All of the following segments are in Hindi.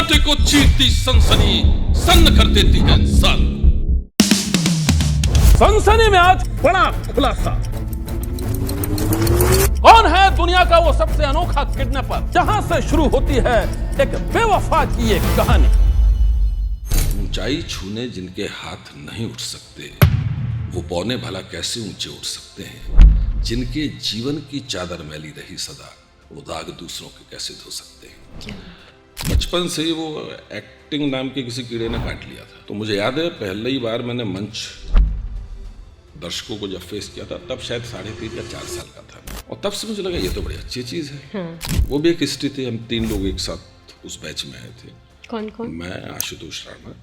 सन्नाटे को चीरती सनसनी सन्न कर देती है इंसान। सनसनी में आज बड़ा खुलासा। कौन है दुनिया का वो सबसे अनोखा किडनैपर जहां से शुरू होती है एक बेवफा की एक कहानी। ऊंचाई छूने जिनके हाथ नहीं उठ सकते, वो पौने भला कैसे ऊंचे उठ सकते हैं। जिनके जीवन की चादर मैली रही सदा, वो दाग दूसरों के कैसे धो सकते हैं। बचपन से ही वो एक्टिंग नाम के किसी कीड़े ने काट लिया था। तो मुझे याद है पहली बार मैंने मंच दर्शकों को जब फेस किया था, तब शायद 3.5 या 4 साल का था। और तब से मुझे लगा ये तो बड़ी अच्छी चीज़ है। हाँ। वो भी एक हिस्ट्री थी। हम 3 लोग एक साथ उस बैच में आए थे। कौन कौन? मैं, आशुतोष राणा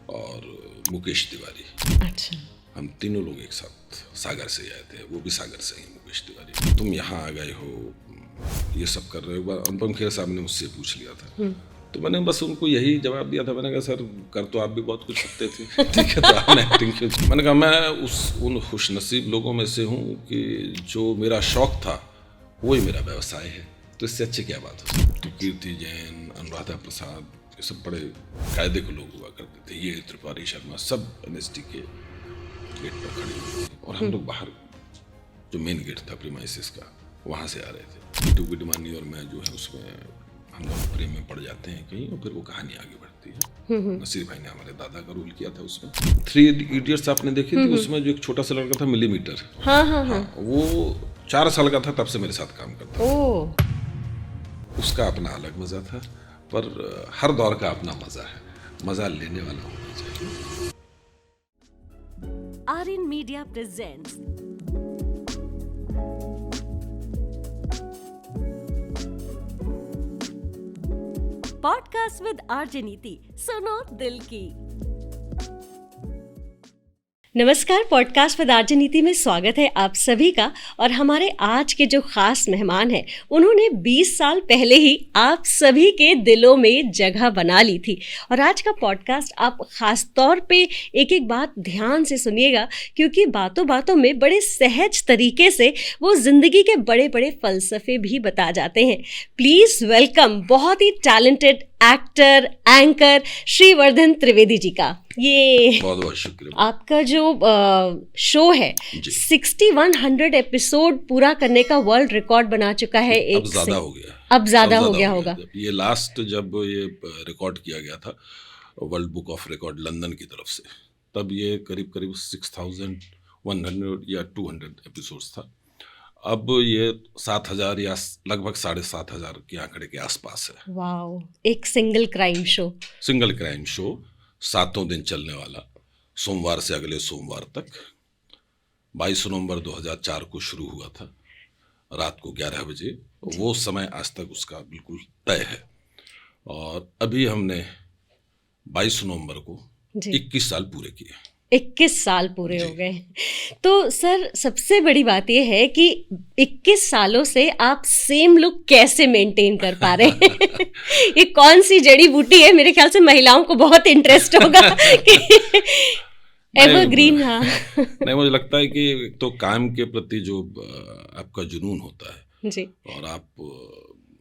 और मुकेश तिवारी। अच्छा। हम तीनों लोग एक साथ सागर से आए थे। वो भी सागर से ही, मुकेश तिवारी। तुम यहाँ आ गए हो, ये सब कर रहे हो। एक बार अनुपम खेर साहब ने मुझसे पूछ लिया था, तो मैंने बस उनको यही जवाब दिया था। मैंने कहा सर कर तो आप भी बहुत कुछ सकते थे, ठीक है, तो आपने एक्टिंग क्यों? मैंने कहा मैं उन खुशनसीब लोगों में से हूँ कि जो मेरा शौक था वही मेरा व्यवसाय है। तो इससे अच्छी क्या बात हो। तो कीर्ति जैन, अनुराधा प्रसाद, ये सब बड़े कायदे के लोग हुआ करते थे। ये त्रिपाठी शर्मा, सब NST के गेट पर खड़े हुए थे। और हम लोग बाहर जो मेन गेट था प्रीमाइसेस का, वहाँ से आ रहे थे। टू विडमानी और मैं जो है उसमें हम लोग प्रेम में पड़ जाते हैं कहीं, और फिर वो कहानी आगे बढ़ती है। नसीर भाई ने हमारे दादा का रोल किया था उसमें। 3 इडियट्स आपने देखी थी, उसमें जो एक छोटा सा लड़का था मिलीमीटर, हाँ, वो 4 साल का था तब से मेरे साथ काम करता था। उसका अपना अलग मजा था, पर हर दौर का अपना मजा है। मजा लेने वाला होना चाहिए। Aryan media presents podcast with RJ Niti, सुनो दिल की। नमस्कार, पॉडकास्ट विद आरजे नीति में स्वागत है आप सभी का। और हमारे आज के जो खास मेहमान हैं, उन्होंने 20 साल पहले ही आप सभी के दिलों में जगह बना ली थी। और आज का पॉडकास्ट आप खास तौर पे एक एक बात ध्यान से सुनिएगा, क्योंकि बातों बातों में बड़े सहज तरीके से वो जिंदगी के बड़े बड़े फलसफे भी बता जाते हैं। प्लीज वेलकम बहुत ही talented actor, anchor Shrivardhan Trivedi ji का। ये बहुत बहुत शुक्रिया। आपका जो शो है 6100 एपिसोड पूरा करने का वर्ल्ड रिकॉर्ड बना चुका है। अब ज़्यादा हो गया। अब ज़्यादा हो गया होगा। ये लास्ट जब ये रिकॉर्ड किया गया था world book of record London की तरफ से, तब ये करीब 6100 या 200 एपिसोड्स था। अब ये 7000 या लगभग 7500 के आंकड़े के आसपास है। वाओ। एक सिंगल क्राइम शो 7 दिन चलने वाला, सोमवार से अगले सोमवार तक। 22 नवंबर 2004 को शुरू हुआ था, रात को 11 बजे। वो समय आज तक उसका बिल्कुल तय है। और अभी हमने 22 नवंबर को 21 साल पूरे किए। 21 साल पूरे हो गए। तो सर, सबसे बड़ी बात यह है कि 21 सालों से आप सेम लुक कैसे मेंटेन कर पा रहे हैं? ये कौन सी जड़ी बूटी है? मेरे ख्याल से महिलाओं को बहुत इंटरेस्ट होगा कि एवरग्रीन। हाँ, नहीं, मुझे लगता है कि तो काम के प्रति जो आपका जुनून होता है जी, और आप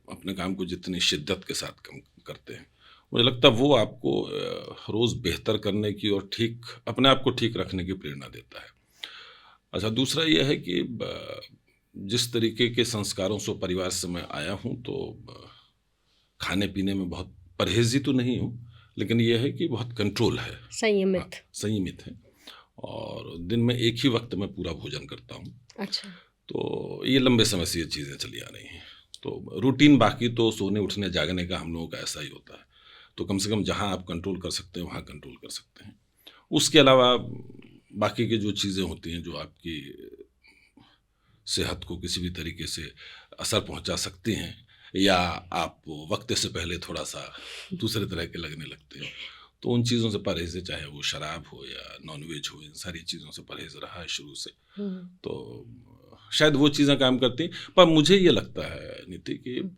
अपने काम को जितनी शिद्दत के साथ काम करते हैं, मुझे लगता है वो आपको रोज़ बेहतर करने की और ठीक अपने आप को ठीक रखने की प्रेरणा देता है। अच्छा, दूसरा ये है कि जिस तरीके के संस्कारों से परिवार से मैं आया हूँ, तो खाने पीने में बहुत परहेजी तो नहीं हूँ, लेकिन ये है कि बहुत कंट्रोल है, संयमित है। और दिन में एक ही वक्त में पूरा भोजन करता हूँ। अच्छा। तो ये लंबे समय से ये चीज़ें चली आ रही हैं। तो रूटीन बाकी तो सोने उठने जागने का हम लोगों का ऐसा ही होता है। तो कम से कम जहाँ आप कंट्रोल कर सकते हैं वहाँ कंट्रोल कर सकते हैं। उसके अलावा बाकी की जो चीज़ें होती हैं जो आपकी सेहत को किसी भी तरीके से असर पहुँचा सकती हैं, या आप वक्त से पहले थोड़ा सा दूसरे तरह के लगने लगते हैं, तो उन चीज़ों से परहेज है। चाहे वो शराब हो या नॉनवेज हो, इन सारी चीज़ों से परहेज रहा है शुरू से। तो शायद वो चीज़ें काम करती हैं। पर मुझे ये लगता है नीति कि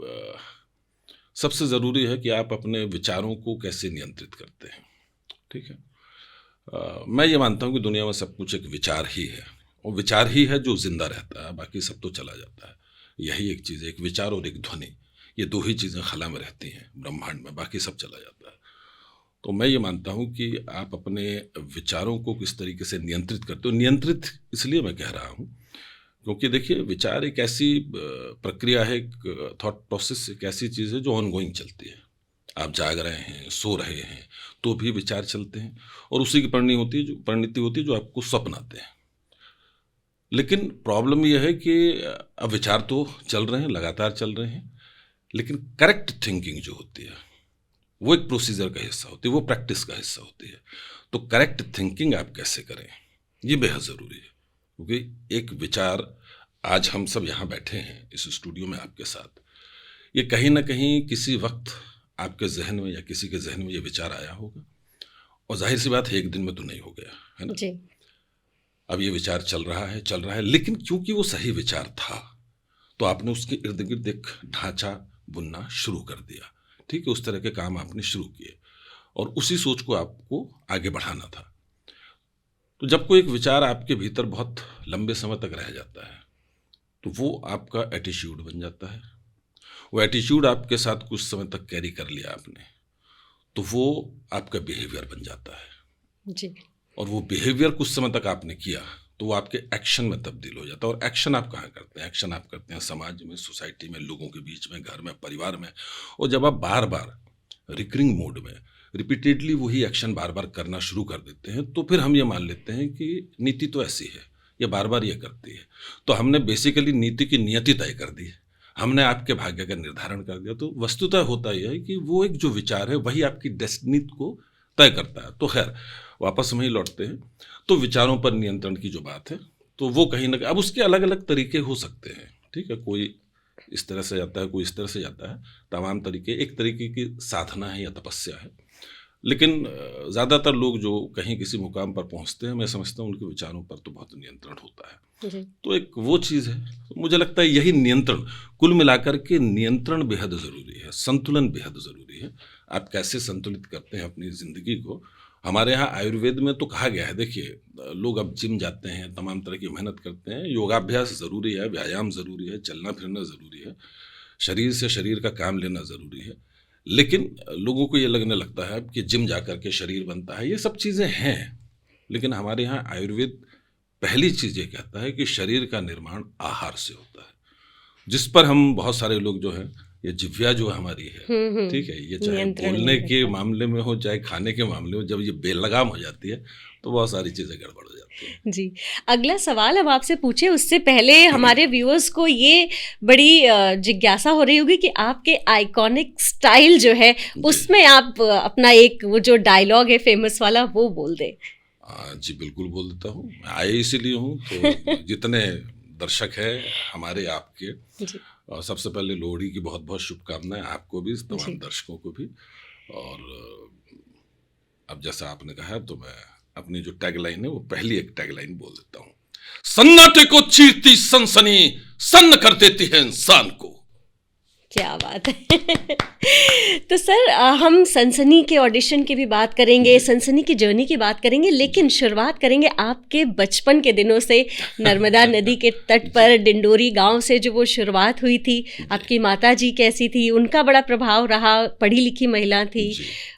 सबसे ज़रूरी है कि आप अपने विचारों को कैसे नियंत्रित करते हैं। ठीक है, मैं ये मानता हूँ कि दुनिया में सब कुछ एक विचार ही है, और विचार ही है जो जिंदा रहता है, बाकी सब तो चला जाता है। यही एक चीज़ है, एक विचार और एक ध्वनि, ये दो ही चीज़ें खला में रहती हैं ब्रह्मांड में, बाकी सब चला जाता है। तो मैं ये मानता हूँ कि आप अपने विचारों को किस तरीके से नियंत्रित करते हो। नियंत्रित इसलिए मैं कह रहा हूँ क्योंकि देखिए, विचार एक ऐसी प्रक्रिया है, एक थॉट प्रोसेस एक ऐसी चीज़ है जो ऑनगोइंग चलती है। आप जाग रहे हैं, सो रहे हैं, तो भी विचार चलते हैं, और उसी की परिणति होती है जो आपको स्वप्न आते हैं। लेकिन प्रॉब्लम यह है कि अब विचार तो चल रहे हैं, लगातार चल रहे हैं, लेकिन करेक्ट थिंकिंग जो होती है वो एक प्रोसीजर का हिस्सा होती है, वो प्रैक्टिस का हिस्सा होती है। तो करेक्ट थिंकिंग आप कैसे करें, ये बेहद ज़रूरी है। क्योंकि एक विचार, आज हम सब यहाँ बैठे हैं इस स्टूडियो में आपके साथ, ये कहीं ना कहीं किसी वक्त आपके जहन में या किसी के जहन में ये विचार आया होगा, और जाहिर सी बात है एक दिन में तो नहीं हो गया है ना जी। अब ये विचार चल रहा है, लेकिन क्योंकि वो सही विचार था तो आपने उसके इर्द गिर्द एक ढांचा बुनना शुरू कर दिया। ठीक है, उस तरह के काम आपने शुरू किए और उसी सोच को आपको आगे बढ़ाना था। तो जब कोई एक विचार आपके भीतर बहुत लंबे समय तक रह जाता है तो वो आपका एटीट्यूड बन जाता है। वो एटीट्यूड आपके साथ कुछ समय तक कैरी कर लिया आपने, तो वो आपका बिहेवियर बन जाता है जी। और वो बिहेवियर कुछ समय तक आपने किया तो वो आपके एक्शन में तब्दील हो जाता है। और एक्शन आप कहाँ करते हैं? एक्शन आप करते हैं समाज में, सोसाइटी में, लोगों के बीच में, घर में, परिवार में। और जब आप बार बार रिकरिंग मोड में रिपीटेडली वही एक्शन बार बार करना शुरू कर देते हैं तो फिर हम ये मान लेते हैं कि नीति तो ऐसी है, ये बार बार ये करती है। तो हमने बेसिकली नीति की नियति तय कर दी है, हमने आपके भाग्य का निर्धारण कर दिया। तो वस्तुतः होता यह है कि वो एक जो विचार है वही आपकी डेस्टिनी को तय करता है। तो खैर, वापस वहीं लौटते हैं। तो विचारों पर नियंत्रण की जो बात है, तो वो कहीं ना कहीं, अब उसके अलग अलग तरीके हो सकते हैं। ठीक है, कोई इस तरह से जाता है, कोई इस तरह से जाता है, तमाम तरीके। एक तरीके की साधना है या तपस्या है, लेकिन ज़्यादातर लोग जो कहीं किसी मुकाम पर पहुंचते हैं, मैं समझता हूँ उनके विचारों पर तो बहुत नियंत्रण होता है। जी। तो एक वो चीज़ है, तो मुझे लगता है यही नियंत्रण, कुल मिलाकर के नियंत्रण बेहद ज़रूरी है, संतुलन बेहद ज़रूरी है। आप कैसे संतुलित करते हैं अपनी ज़िंदगी को। हमारे यहाँ आयुर्वेद में तो कहा गया है, देखिए लोग अब जिम जाते हैं, तमाम तरह की मेहनत करते हैं, योगाभ्यास ज़रूरी है, व्यायाम ज़रूरी है, चलना फिरना ज़रूरी है, शरीर से शरीर का काम लेना ज़रूरी है। लेकिन लोगों को ये लगने लगता है कि जिम जा कर के शरीर बनता है, ये सब चीज़ें हैं, लेकिन हमारे यहाँ आयुर्वेद पहली चीज़ ये कहता है कि शरीर का निर्माण आहार से होता है, जिस पर हम बहुत सारे लोग जो है, ये जिह्वा जो हमारी है, ठीक है, ये चाहे बोलने के मामले में हो चाहे खाने के मामले में, जब ये बेलगाम हो जाती है तो बहुत सारी चीज़ें गड़बड़ हो जाती हैं। जी। अगला सवाल हम आपसे पूछे उससे पहले हमारे व्यूअर्स को ये बड़ी जिज्ञासा हो रही होगी कि आपके आइकॉनिक स्टाइल जो है उसमें आप अपना एक वो जो डायलॉग है फेमस वाला वो बोल दें। जी बिल्कुल बोल देता हूँ, मैं आए इसीलिए हूँ। तो जितने दर्शक हैं हमारे आपके, और सबसे पहले लोहड़ी की बहुत बहुत शुभकामनाएं आपको भी, तमाम दर्शकों को भी। और अब जैसा आपने कहा तो मैं अपनी जो टैगलाइन है वो पहली एक टैगलाइन बोल देता हूँ। सन्नाटे को चीरती सनसनी सन्न कर देती है इंसान को। क्या बात है। तो सर हम सनसनी के ऑडिशन की भी बात करेंगे, सनसनी की जर्नी की बात करेंगे, लेकिन शुरुआत करेंगे आपके बचपन के दिनों से। नर्मदा नदी के तट पर डिंडोरी गांव से जो वो शुरुआत हुई थी, आपकी माता जी कैसी थी, उनका बड़ा प्रभाव रहा, पढ़ी लिखी महिला थी,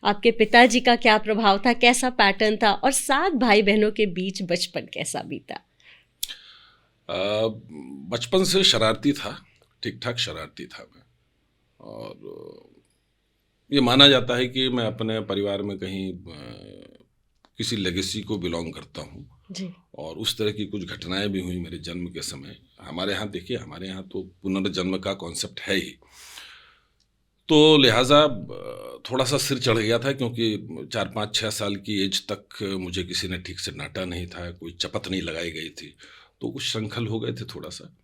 आपके पिताजी का क्या प्रभाव था, कैसा पैटर्न था, और 7 भाई बहनों के बीच बचपन कैसा बीता? बचपन से शरारती था, ठीक ठाक शरारती था मैं। और ये माना जाता है कि मैं अपने परिवार में कहीं किसी लेगेसी को बिलोंग करता हूँ जी। और उस तरह की कुछ घटनाएं भी हुई मेरे जन्म के समय। हमारे यहाँ देखिए, हमारे यहाँ तो पुनर्जन्म का कॉन्सेप्ट है ही, तो लिहाजा थोड़ा सा सिर चढ़ गया था, क्योंकि 4, 5, 6 साल की एज तक मुझे किसी ने ठीक से डांटा नहीं था, कोई चपत नहीं लगाई गई थी, तो कुछ श्रृंखल हो गए थे थोड़ा सा।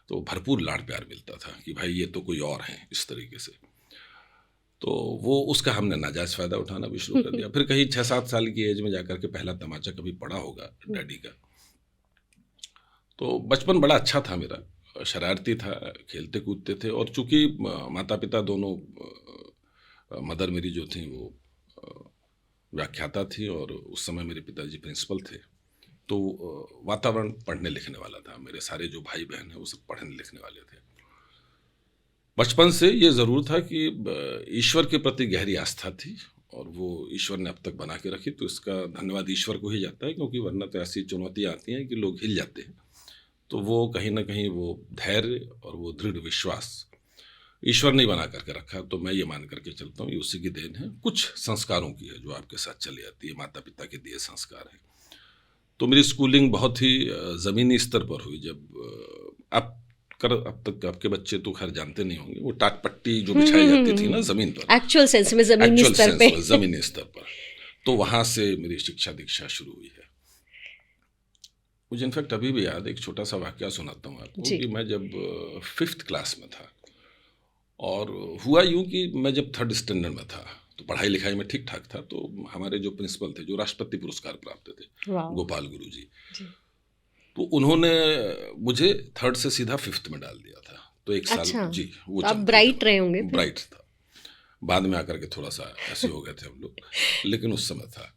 तो भरपूर लाड प्यार मिलता था कि भाई ये तो कोई और हैं, इस तरीके से। तो वो उसका हमने नाजायज़ फ़ायदा उठाना भी शुरू कर दिया। फिर कहीं 6-7 साल की एज में जाकर के पहला तमाचा कभी पड़ा होगा डैडी का। तो बचपन बड़ा अच्छा था मेरा, शरारती था, खेलते कूदते थे। और चूँकि माता पिता दोनों, मदर मेरी जो थी वो व्याख्याता थी और उस समय मेरे पिताजी प्रिंसिपल थे, तो वातावरण पढ़ने लिखने वाला था। मेरे सारे जो भाई बहन हैं वो सब पढ़ने लिखने वाले थे। बचपन से ये ज़रूर था कि ईश्वर के प्रति गहरी आस्था थी और वो ईश्वर ने अब तक बना के रखी, तो इसका धन्यवाद ईश्वर को ही जाता है, क्योंकि वरना तो ऐसी चुनौतियाँ आती हैं कि लोग हिल जाते हैं। तो वो कहीं ना कहीं वो धैर्य और वो दृढ़ विश्वास ईश्वर ने बना करके रखा, तो मैं ये मान करके चलता हूँ ये उसी की देन है। कुछ संस्कारों की है जो आपके साथ चली आती है, माता पिता के दिए संस्कार हैं। तो मेरी स्कूलिंग बहुत ही ज़मीनी स्तर पर हुई। जब अब तक आपके बच्चे तो खैर जानते नहीं होंगे, वो टाट पट्टी जो बिछाई जाती थी ना ज़मीन पर, एक्चुअल सेंस में ज़मीनी स्तर पे, ज़मीनी स्तर पर, तो वहाँ से मेरी शिक्षा दीक्षा शुरू हुई है। मुझे इनफैक्ट अभी भी याद, एक छोटा सा वाकया सुनाता हूँ आपको कि मैं जब 5th क्लास में था, और हुआ यूँ कि मैं जब 3rd स्टैंडर्ड में था तो पढ़ाई लिखाई में ठीक ठाक था, तो हमारे जो प्रिंसिपल थे, जो राष्ट्रपति पुरस्कार प्राप्त थे, गोपाल गुरु जी, तो उन्होंने मुझे 3rd से सीधा 5th में डाल दिया था। तो एक साल जी वो तो आप ब्राइट रहे होंगे। ब्राइट था, बाद में आकर के थोड़ा सा ऐसे हो गए थे हम लोग, लेकिन उस समय था।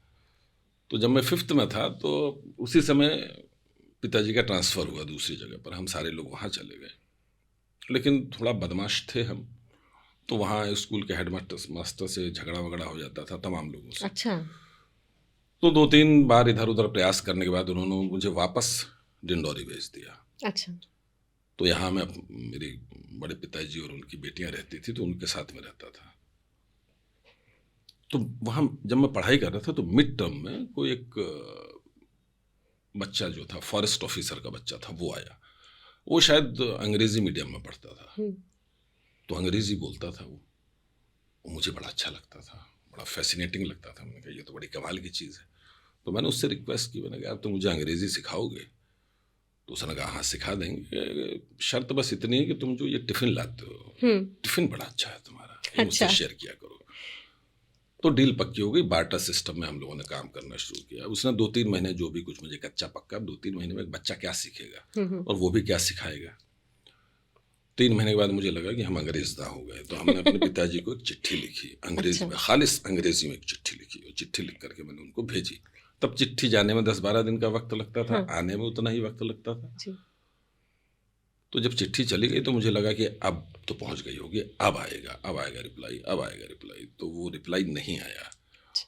तो जब मैं 5th में था तो उसी समय पिताजी का ट्रांसफ़र हुआ दूसरी जगह पर, हम सारे लोग वहाँ चले गए। लेकिन थोड़ा बदमाश थे हम, तो वहाँ स्कूल के हेड मास्टर से झगड़ा वगड़ा हो जाता था तमाम लोगों से। अच्छा। तो 2-3 बार इधर उधर प्रयास करने के बाद उन्होंने मुझे वापस डिंडौरी भेज दिया। अच्छा। तो यहाँ मैं मेरी बड़े पिताजी और उनकी बेटियाँ रहती थी, तो उनके साथ में रहता था। तो वहाँ जब मैं पढ़ाई कर रहा था तो मिड टर्म में कोई एक बच्चा जो था, फॉरेस्ट ऑफिसर का बच्चा था, वो आया। वो शायद अंग्रेज़ी मीडियम में पढ़ता था, तो अंग्रेज़ी बोलता था वो मुझे बड़ा अच्छा लगता था, बड़ा फैसिनेटिंग लगता था। मैंने कहा ये तो बड़ी कमाल की चीज़ है। तो मैंने उससे रिक्वेस्ट की, मैंने कहा आप तो मुझे अंग्रेज़ी सिखाओगे? तो उसने कहा हाँ सिखा देंगे, शर्त बस इतनी है कि तुम जो ये टिफ़िन लाते हो, टिफ़िन बड़ा अच्छा है तुम्हारा, ये मुझसे शेयर किया करो। तो डील पक्की हो गई, बार्टर सिस्टम में हम लोगों ने काम करना शुरू किया। उसने 2-3 महीने जो भी कुछ मुझे कच्चा पक्का, 2-3 महीने में एक बच्चा क्या सीखेगा और वो भी क्या सिखाएगा। 3 महीने के बाद मुझे लगा कि हम अंग्रेज़दा हो गए, तो हमने अपने पिताजी को एक चिट्ठी लिखी अंग्रेज़ी में, खालिस अंग्रेज़ी में एक चिट्ठी लिखी, और चिट्ठी लिख करके मैंने उनको भेजी। तब चिट्ठी जाने में 10-12 दिन का वक्त लगता था, आने में उतना ही वक्त लगता था। तो जब चिट्ठी चली गई तो मुझे लगा कि अब तो पहुंच गई होगी, अब आएगा रिप्लाई। तो वो रिप्लाई नहीं आया।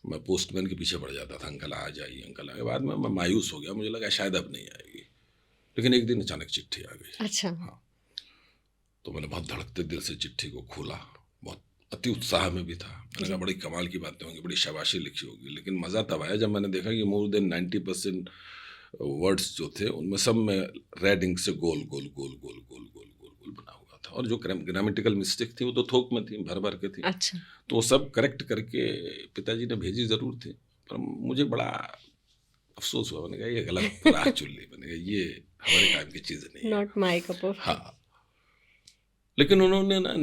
मैं पोस्टमैन के पीछे पड़ जाता था, अंकल आ जाइए, अंकल आ गए। बाद में मैं मायूस हो गया, मुझे लगा शायद अब नहीं आएगी। लेकिन एक दिन अचानक चिट्ठी आ गई। अच्छा। हाँ, तो मैंने बहुत धड़कते दिल से चिट्ठी को खोला, बहुत अति उत्साह में भी था। मैंने कहा बड़ी कमाल की बातें होंगी, बड़ी शाबाशी लिखी होगी। लेकिन मज़ा तब आया जब मैंने देखा कि मोर देन 90% वर्ड्स जो थे उनमें सब में रेड इंक से गोल गोल बना हुआ था, और जो ग्रामेटिकल मिस्टेक थी वो तो थोक में थी, भर भर के थी। अच्छा। तो वो सब करेक्ट करके पिताजी ने भेजी ज़रूर थी, पर मुझे बड़ा अफसोस हुआ। मैंने कहा ये गलत राह चुन ली, मैंने कहा ये हमारे काम की चीज़ नहीं है, नॉट माय कप ऑफ। हाँ। लेकिन उन्होंने ना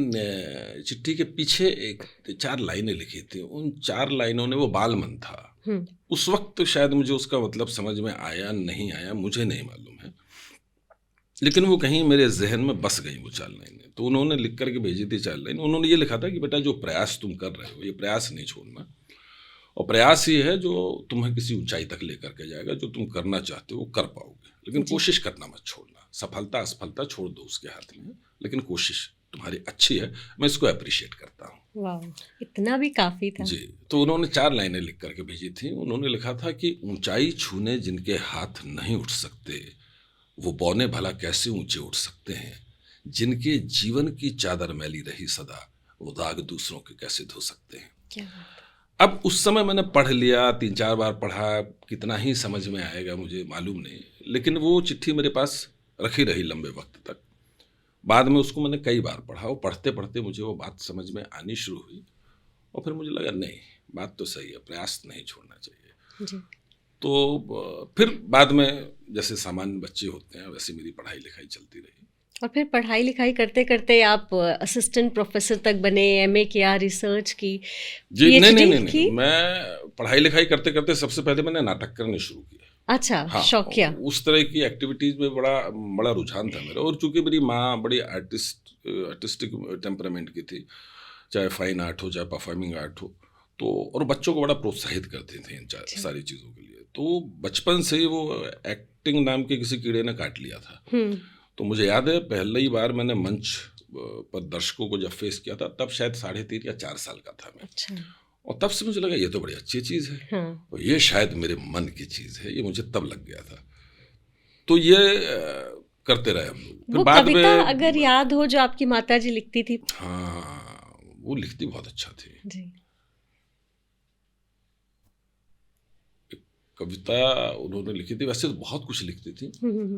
चिट्ठी के पीछे 4 लाइनें लिखी थी। उन 4 लाइनों ने, वो बालमन था उस वक्त, शायद मुझे उसका मतलब समझ में आया नहीं आया मुझे नहीं मालूम है, लेकिन वो कहीं मेरे जहन में बस गई वो 4 लाइनें। तो उन्होंने लिख करके भेजी थी 4 लाइन। उन्होंने ये लिखा था कि बेटा जो प्रयास तुम कर रहे हो, ये प्रयास नहीं छोड़ना, और प्रयास ही है जो तुम्हें किसी ऊंचाई तक लेकर के जाएगा। जो तुम करना चाहते हो वो कर पाओगे, लेकिन कोशिश करना मत छोड़ना। सफलता असफलता छोड़ दो उसके हाथ में, लेकिन कोशिश तुम्हारी अच्छी है, मैं इसको अप्रिशिएट करता हूँ। वाह, इतना भी काफ़ी था। जी। तो उन्होंने 4 लाइनें लिख करके भेजी थी। उन्होंने लिखा था कि ऊंचाई छूने जिनके हाथ नहीं उठ सकते, वो बौने भला कैसे ऊंचे उठ सकते हैं। जिनके जीवन की चादर मैली रही सदा, वो दाग दूसरों के कैसे धो सकते हैं। क्या? अब उस समय मैंने पढ़ लिया, 3-4 बार पढ़ा, कितना ही समझ में आएगा मुझे मालूम नहीं, लेकिन वो चिट्ठी मेरे पास रखी रही लंबे वक्त तक। बाद में उसको मैंने कई बार पढ़ा, और पढ़ते पढ़ते मुझे वो बात समझ में आनी शुरू हुई, और फिर मुझे लगा नहीं, बात तो सही है, प्रयास नहीं छोड़ना चाहिए जी। तो फिर बाद में जैसे सामान्य बच्चे होते हैं वैसे मेरी पढ़ाई लिखाई चलती रही। और फिर पढ़ाई लिखाई करते करते आप असिस्टेंट प्रोफेसर तक बने, एमए किया, रिसर्च की, जी नहीं, मैं पढ़ाई लिखाई करते करते सबसे पहले मैंने नाटक करने शुरू किया। अच्छा, हाँ, शौकिया। उस तरह की एक्टिविटीज़ में बड़ा रुझान था मेरा। और चूंकि मेरी माँ बड़ी आर्टिस्टिक टेम्परामेंट की थी, चाहे फाइन आर्ट हो चाहे परफॉर्मिंग आर्ट हो, तो और बच्चों को बड़ा प्रोत्साहित करते थे इन सारी चीज़ों के लिए। तो बचपन से ही वो एक्टिंग नाम के किसी कीड़े ने काट लिया था। तो मुझे याद है पहली बार मैंने मंच पर दर्शकों को जब फेस किया था तब शायद 3.5 या 4 साल का था मैं। अच्छा। और तब से मुझे लगा ये तो बड़ी अच्छी चीज़ है। हाँ। और ये शायद मेरे मन की चीज़ है, ये मुझे तब लग गया था। तो ये करते रहे हम लोग। वो बाद कविता में अगर याद हो जो आपकी माता जी लिखती थी। हाँ, वो लिखती बहुत अच्छा थी। जी। कविता उन्होंने लिखी थी, वैसे तो बहुत कुछ लिखती थी। हम्म।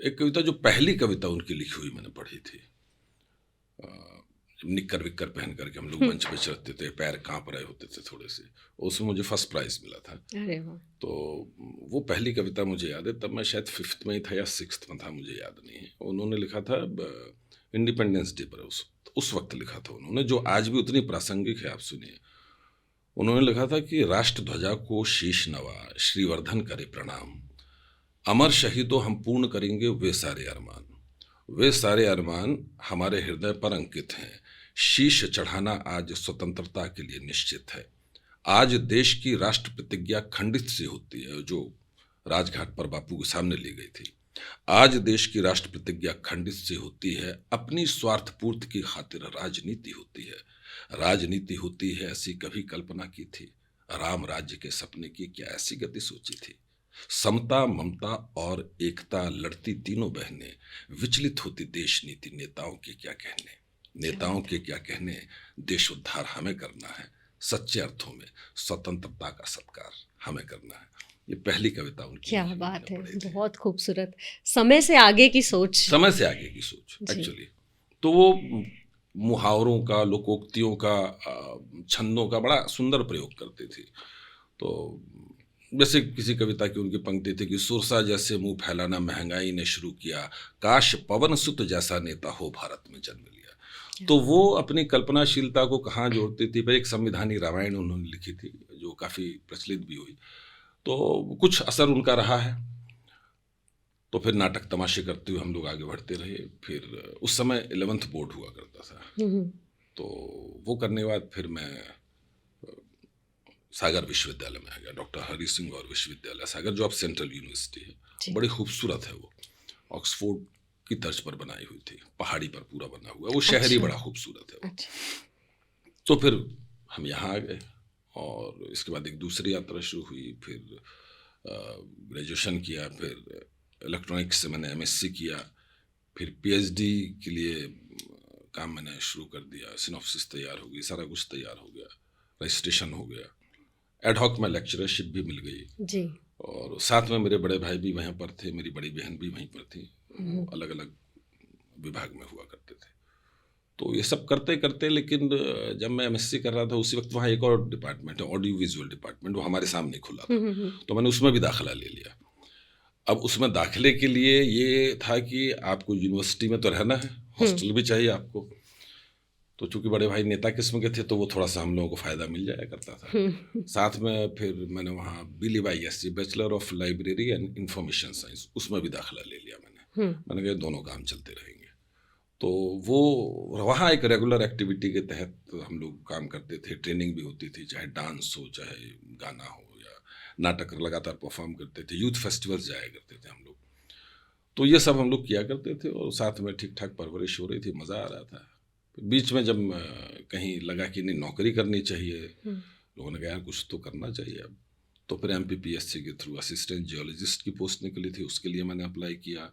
एक कविता जो पहली कविता उनकी लिखी हुई मैंने पढ़ी थी, निक्कर विक्कर पहन करके हम लोग मंच पे चढ़ते थे, पैर कांप रहे होते थे थोड़े से, उसमें मुझे फर्स्ट प्राइज मिला था। अरे वाह। तो वो पहली कविता मुझे याद है, तब मैं शायद 5th में ही था या 6th में था, मुझे याद नहीं है। उन्होंने लिखा था इंडिपेंडेंस डे पर, उस वक्त लिखा था उन्होंने, जो आज भी उतनी प्रासंगिक है, आप सुनिए। उन्होंने लिखा था कि राष्ट्र ध्वजा को शीश नवा, श्रीवर्धन करे प्रणाम, अमर शहीदों हम पूर्ण करेंगे वे सारे अरमान, वे सारे अरमान हमारे हृदय पर अंकित हैं, शीश चढ़ाना आज स्वतंत्रता के लिए निश्चित है। आज देश की राष्ट्र प्रतिज्ञा खंडित सी होती है, जो राजघाट पर बापू के सामने ली गई थी। आज देश की राष्ट्र प्रतिज्ञा खंडित सी होती है, अपनी स्वार्थ पूर्ति की खातिर राजनीति होती है। राजनीति होती है ऐसी कभी कल्पना की थी, राम राज्य के सपने की क्या ऐसी गति सोची थी। समता ममता और एकता लड़ती तीनों बहनें, विचलित होती देश नीति नेताओं के क्या कहने, नेताओं के क्या कहने, देश उद्धार हमें करना है, सच्चे अर्थों में स्वतंत्रता का सत्कार हमें करना है। ये पहली कविता उनकी। क्या बात है, बहुत खूबसूरत। समय से आगे की सोच। समय से आगे की सोच एक्चुअली। तो वो मुहावरों का, लोकोक्तियों का, छंदों का बड़ा सुंदर प्रयोग करती थी। तो जैसे किसी कविता की उनकी पंक्ति थी कि सुरसा जैसे मुंह फैलाना महंगाई ने शुरू किया, काश पवन सुत जैसा नेता हो भारत में जन्म लिया। तो वो अपनी कल्पनाशीलता को कहाँ जोड़ती थी। फिर एक संविधानी रामायण उन्होंने लिखी थी जो काफ़ी प्रचलित भी हुई, तो कुछ असर उनका रहा है। तो फिर नाटक तमाशे करते हुए हम लोग आगे बढ़ते रहे। फिर उस समय 11th बोर्ड हुआ करता था, तो वो करने के बाद फिर मैं सागर विश्वविद्यालय में आ गया, डॉक्टर हरि सिंह गौर विश्वविद्यालय सागर, जो अब सेंट्रल यूनिवर्सिटी है। बड़ी खूबसूरत है वो, ऑक्सफोर्ड की तर्ज पर बनाई हुई थी, पहाड़ी पर पूरा बना हुआ, वो शहर ही बड़ा खूबसूरत है वो। तो फिर हम यहाँ आ गए और इसके बाद एक दूसरी यात्रा शुरू हुई। फिर ग्रेजुएशन किया, फिर इलेक्ट्रॉनिक्स से मैंने MSc किया, फिर PhD के लिए काम मैंने शुरू कर दिया। सिनॉप्सिस तैयार हो गई, सारा कुछ तैयार हो गया, रजिस्ट्रेशन हो गया, एडहॉक में लेक्चरशिप भी मिल गई जी। और साथ में मेरे बड़े भाई भी वहीं पर थे, मेरी बड़ी बहन भी वहीं पर थी, अलग अलग विभाग में हुआ करते थे। तो ये सब करते करते, लेकिन जब मैं MSc कर रहा था उसी वक्त वहाँ एक और डिपार्टमेंट है, ऑडियो विजुअल डिपार्टमेंट, वो हमारे सामने खुला था, तो मैंने उसमें भी दाखिला ले लिया। अब उसमें दाखिले के लिए ये था कि आपको यूनिवर्सिटी में तो रहना है, हॉस्टल भी चाहिए आपको। तो चूंकि बड़े भाई नेता किस्म के थे तो वो थोड़ा सा हम लोगों को फ़ायदा मिल जाया करता था। साथ में फिर मैंने वहाँ BLISC, bachelor of library and information science, उसमें भी दाखिला ले लिया मैंने कहा दोनों काम चलते रहेंगे। तो वो वहाँ एक रेगुलर एक्टिविटी के तहत हम लोग काम करते थे, ट्रेनिंग भी होती थी, चाहे डांस हो, चाहे गाना हो, नाटक लगातार परफॉर्म करते थे, यूथ फेस्टिवल्स जाया करते थे हम लोग। तो ये सब हम लोग किया करते थे और साथ में ठीक ठाक परवरिश हो रही थी, मज़ा आ रहा था। बीच में जब कहीं लगा कि नहीं नौकरी करनी चाहिए, लोगों ने कहा यार कुछ तो करना चाहिए अब, तो फिर MPPSC के थ्रू असिस्टेंट जियोलॉजिस्ट की पोस्ट निकली थी, उसके लिए मैंने अप्लाई किया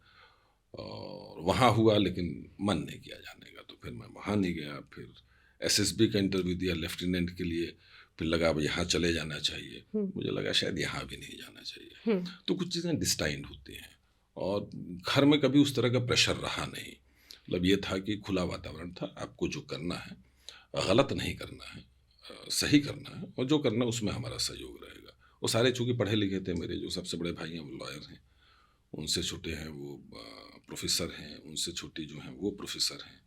और वहाँ हुआ, लेकिन मन नहीं किया जाने का, तो फिर मैं वहाँ नहीं गया। फिर SSB का इंटरव्यू दिया लेफ्टिनेंट के लिए, फिर लगा अब यहाँ चले जाना चाहिए, मुझे लगा शायद यहाँ भी नहीं जाना चाहिए। तो कुछ चीज़ें डिस्टाइंड होती हैं और घर में कभी उस तरह का प्रेशर रहा नहीं। मतलब ये था कि खुला वातावरण था, आपको जो करना है गलत नहीं करना है, सही करना है, और जो करना है उसमें हमारा सहयोग रहेगा। वो सारे चूँकि पढ़े लिखे थे, मेरे जो सबसे बड़े भाई हैं वो लॉयर हैं, उनसे छोटे हैं वो प्रोफेसर हैं, उनसे छोटी जो हैं वो प्रोफेसर हैं,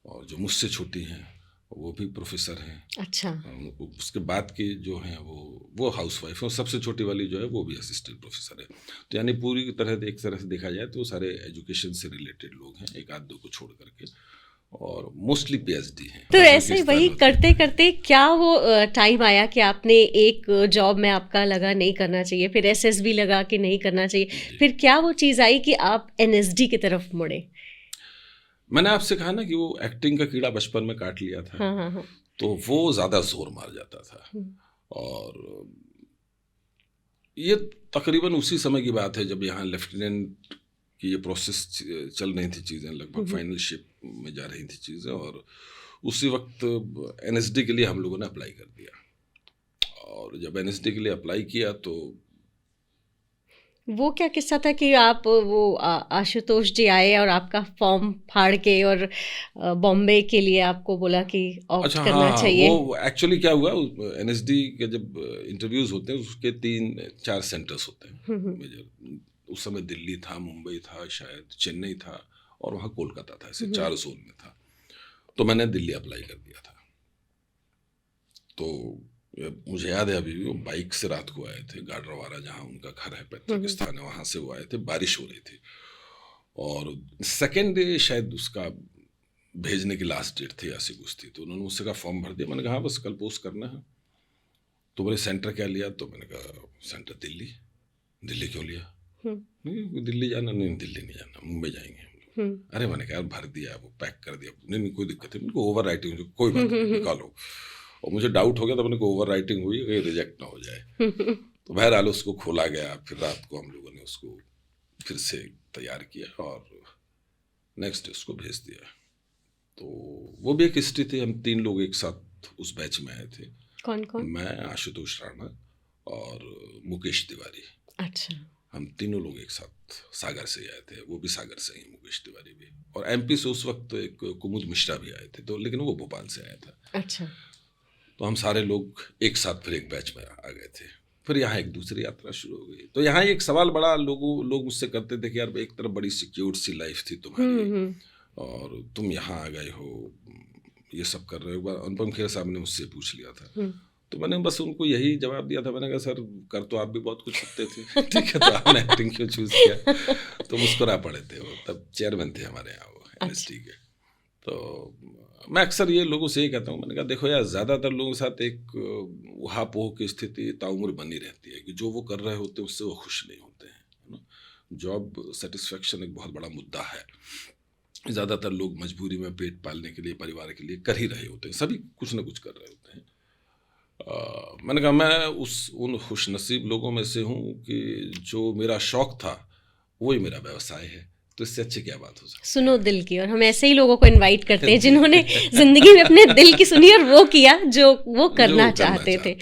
और जो मुझसे छोटी हैं वो भी प्रोफेसर हैं। अच्छा। उसके बाद की जो हैं वो हाउसवाइफ है, सबसे छोटी वाली जो है वो भी असिस्टेंट प्रोफेसर है। तो यानी पूरी तरह एक तरह से देखा जाए तो सारे एजुकेशन से रिलेटेड लोग हैं, एक आध दो को छोड़ करके, और मोस्टली PhD हैं। तो ऐसे वही करते करते क्या वो टाइम आया कि आपने एक जॉब में आपका लगा नहीं करना चाहिए, फिर SSB लगा कि नहीं करना चाहिए, फिर क्या वो चीज़ आई कि आप NSD की तरफ मुड़े? मैंने आपसे कहा ना कि वो एक्टिंग का कीड़ा बचपन में काट लिया था। हाँ। तो वो ज़्यादा जोर मार जाता था। और ये तकरीबन उसी समय की बात है जब यहाँ लेफ्टिनेंट की ये प्रोसेस चल रही थी, चीज़ें लगभग फाइनल शिप में जा रही थी चीज़ें। और उसी वक्त NSD के लिए हम लोगों ने अप्लाई कर दिया। और जब NSD के लिए अप्लाई किया तो वो क्या किस्सा था कि आप वो आशुतोष जी आए और आपका फॉर्म फाड़ के और बॉम्बे के लिए आपको बोला कि ऑप्ट अच्छा, करना हाँ, चाहिए? वो एक्चुअली क्या हुआ, NSD के जब इंटरव्यूज होते हैं उसके 3-4 सेंटर्स होते हैं मेजर। उस समय दिल्ली था, मुंबई था, शायद चेन्नई था और वहाँ कोलकाता था, ऐसे 4 जोन में था। तो मैंने दिल्ली अप्लाई कर दिया था। तो मुझे याद है अभी भी, वो बाइक से रात को आए थे गाडरवारा, जहाँ उनका घर है, पैतृक स्थान है, वहाँ से वो आए थे। बारिश हो रही थी और सेकेंड डे शायद उसका भेजने की लास्ट डेट थी, ऐसी कुछ थी। तो उन्होंने मुझसे कहा फॉर्म भर दिया। मैंने कहा हाँ, बस कल पोस्ट करना है। तो बोले सेंटर क्या लिया? तो मैंने कहा सेंटर दिल्ली। दिल्ली क्यों लिया? नहीं, दिल्ली जाना नहीं, दिल्ली नहीं जाना, मुंबई जाएंगे हम लोग। अरे मैंने कहा भर दिया, वो पैक कर दिया। नहीं कोई दिक्कत है, उनको ओवर राइटिंग, कोई बात नहीं, निकालो। और मुझे डाउट हो गया था, मैंने कहा ओवर राइटिंग हुई, कहीं रिजेक्ट ना हो जाए। तो बहरहाल उसको खोला गया। फिर रात को हम लोगों ने उसको फिर से तैयार किया और नेक्स्ट डे उसको भेज दिया। तो वो भी एक हिस्ट्री थी। हम 3 लोग एक साथ उस बैच में आए थे। कौन कौन? मैं, आशुतोष राणा और मुकेश तिवारी। अच्छा। हम तीनों लोग एक साथ सागर से आए थे। वो भी सागर से ही, मुकेश तिवारी भी। और MP से उस वक्त एक कुमुद मिश्रा भी आए थे, तो लेकिन वो भोपाल से आया था। अच्छा। तो हम सारे लोग एक साथ फिर एक बैच में आ गए थे। फिर यहाँ एक दूसरी यात्रा शुरू हो गई। तो यहाँ एक सवाल बड़ा लोग मुझसे करते थे कि यार एक तरफ बड़ी सिक्योर सी लाइफ थी तुम्हारी और तुम यहाँ आ गए हो, ये सब कर रहे हो। एक बार अनुपम खेर साहब ने मुझसे पूछ लिया था। तो मैंने बस उनको यही जवाब दिया था। मैंने कहा सर, कर तो आप भी बहुत कुछ सकते थे, ठीक है, तो आपने एक्टिंग क्यों चूज किया? तो मुस्कुरा पड़े थे। वो तब चेयरमैन थे हमारे यहाँ, वो NSD के। तो मैं अक्सर ये लोगों से ये कहता हूँ, मैंने कहा देखो यार, ज़्यादातर लोगों के साथ एक उहापोह की स्थिति ताउम्र बनी रहती है कि जो वो कर रहे होते हैं उससे वो खुश नहीं होते हैं। जॉब सेटिस्फेक्शन एक बहुत बड़ा मुद्दा है। ज़्यादातर लोग मजबूरी में पेट पालने के लिए, परिवार के लिए कर ही रहे होते हैं, सभी कुछ ना कुछ कर रहे होते हैं। मैंने कहा मैं उन खुशनसीब लोगों में से हूँ कि जो मेरा शौक था वही मेरा व्यवसाय है। तो इससे अच्छी क्या बात हो सकती? सुनो दिल की। और हम ऐसे ही लोगों को इनवाइट करते हैं जिन्होंने जिंदगी में अपने दिल की सुनी और वो किया जो वो करना चाहते थे।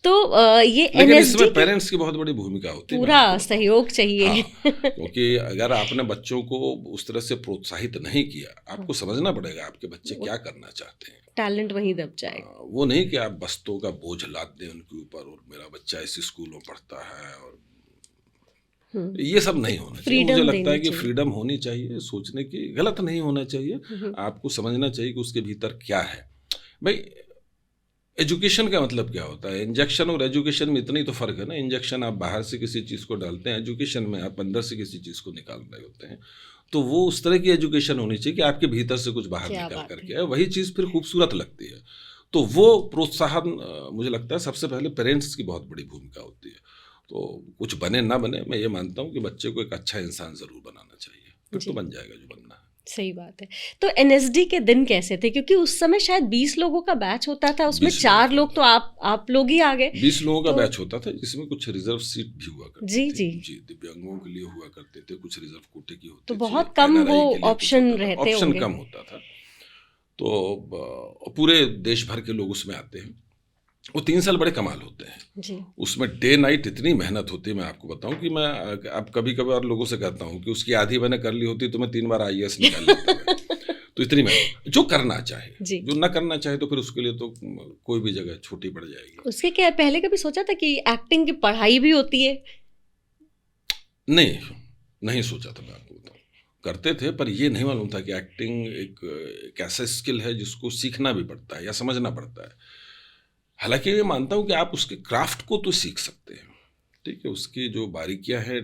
तो ये लेकिन NSD इसमें पेरेंट्स की बहुत बड़ी भूमिका होती है, पूरा सहयोग चाहिए। हाँ, क्योंकि अगर आपने बच्चों को उस तरह से प्रोत्साहित नहीं किया, आपको समझना पड़ेगा आपके बच्चे क्या करना चाहते हैं। टैलेंट वहीं दब जाएगा। वो नहीं कि आप बस्तों का बोझ लाद दें उनके ऊपर और मेरा बच्चा इसी स्कूल में पढ़ता है, और ये सब नहीं होना चाहिए। मुझे लगता है कि फ्रीडम होनी चाहिए सोचने की, गलत नहीं होना चाहिए। आपको समझना चाहिए कि उसके भीतर क्या है। भाई एजुकेशन का मतलब क्या होता है? इंजेक्शन और एजुकेशन में इतना ही तो फर्क है ना। इंजेक्शन आप बाहर से किसी चीज़ को डालते हैं, एजुकेशन में आप अंदर से किसी चीज़ को निकाल रहे होते हैं। तो वो उस तरह की एजुकेशन होनी चाहिए कि आपके भीतर से कुछ बाहर निकल करके है, वही चीज़ फिर खूबसूरत लगती है। तो वो प्रोत्साहन मुझे लगता है सबसे पहले पेरेंट्स की बहुत बड़ी भूमिका होती है। तो कुछ बने ना बने, मैं ये मानता हूँ कि बच्चे को एक अच्छा इंसान ज़रूर बनाना चाहिए, फिर तो बन जाएगा जो बनना है। सही बात है। तो NSD के दिन कैसे थे? क्योंकि उस समय शायद 20 लोगों का बैच होता था, उसमें 4 लोग तो आप लोग ही आ गए। 20 लोगों का बैच होता था, जिसमें कुछ रिजर्व सीट भी हुआ करती जी थी। जी, दिव्यांगों के लिए हुआ करते थे, कुछ रिजर्व कोटे की होती थी। तो बहुत कम वो ऑप्शन रहते होंगे। ऑप्शन कम होता था। तो पूरे देश भर के लोग उसमें आते हैं। वो 3 साल बड़े कमाल होते हैं जी। उसमें डे नाइट इतनी मेहनत होती है। मैं आपको बताऊं कि मैं अब कभी कभार लोगों से कहता हूं कि उसकी आधी मैंने कर ली होती तो मैं 3 बार IAS निकाल लेता था। तो इतनी मेहनत, जो करना चाहे, जो ना करना चाहे तो फिर उसके लिए तो कोई भी जगह छोटी पड़ जाएगी। उसके क्या पहले कभी सोचा था कि एक्टिंग की पढ़ाई भी होती है? नहीं सोचा था। मैं आपको बताऊं, करते थे, पर ये नहीं मालूम था कि एक्टिंग एक ऐसा स्किल है जिसको सीखना भी पड़ता है या समझना पड़ता है। हालांकि मैं मानता हूं कि आप उसके क्राफ्ट को तो सीख सकते हैं, ठीक है, उसकी जो बारीकियां हैं,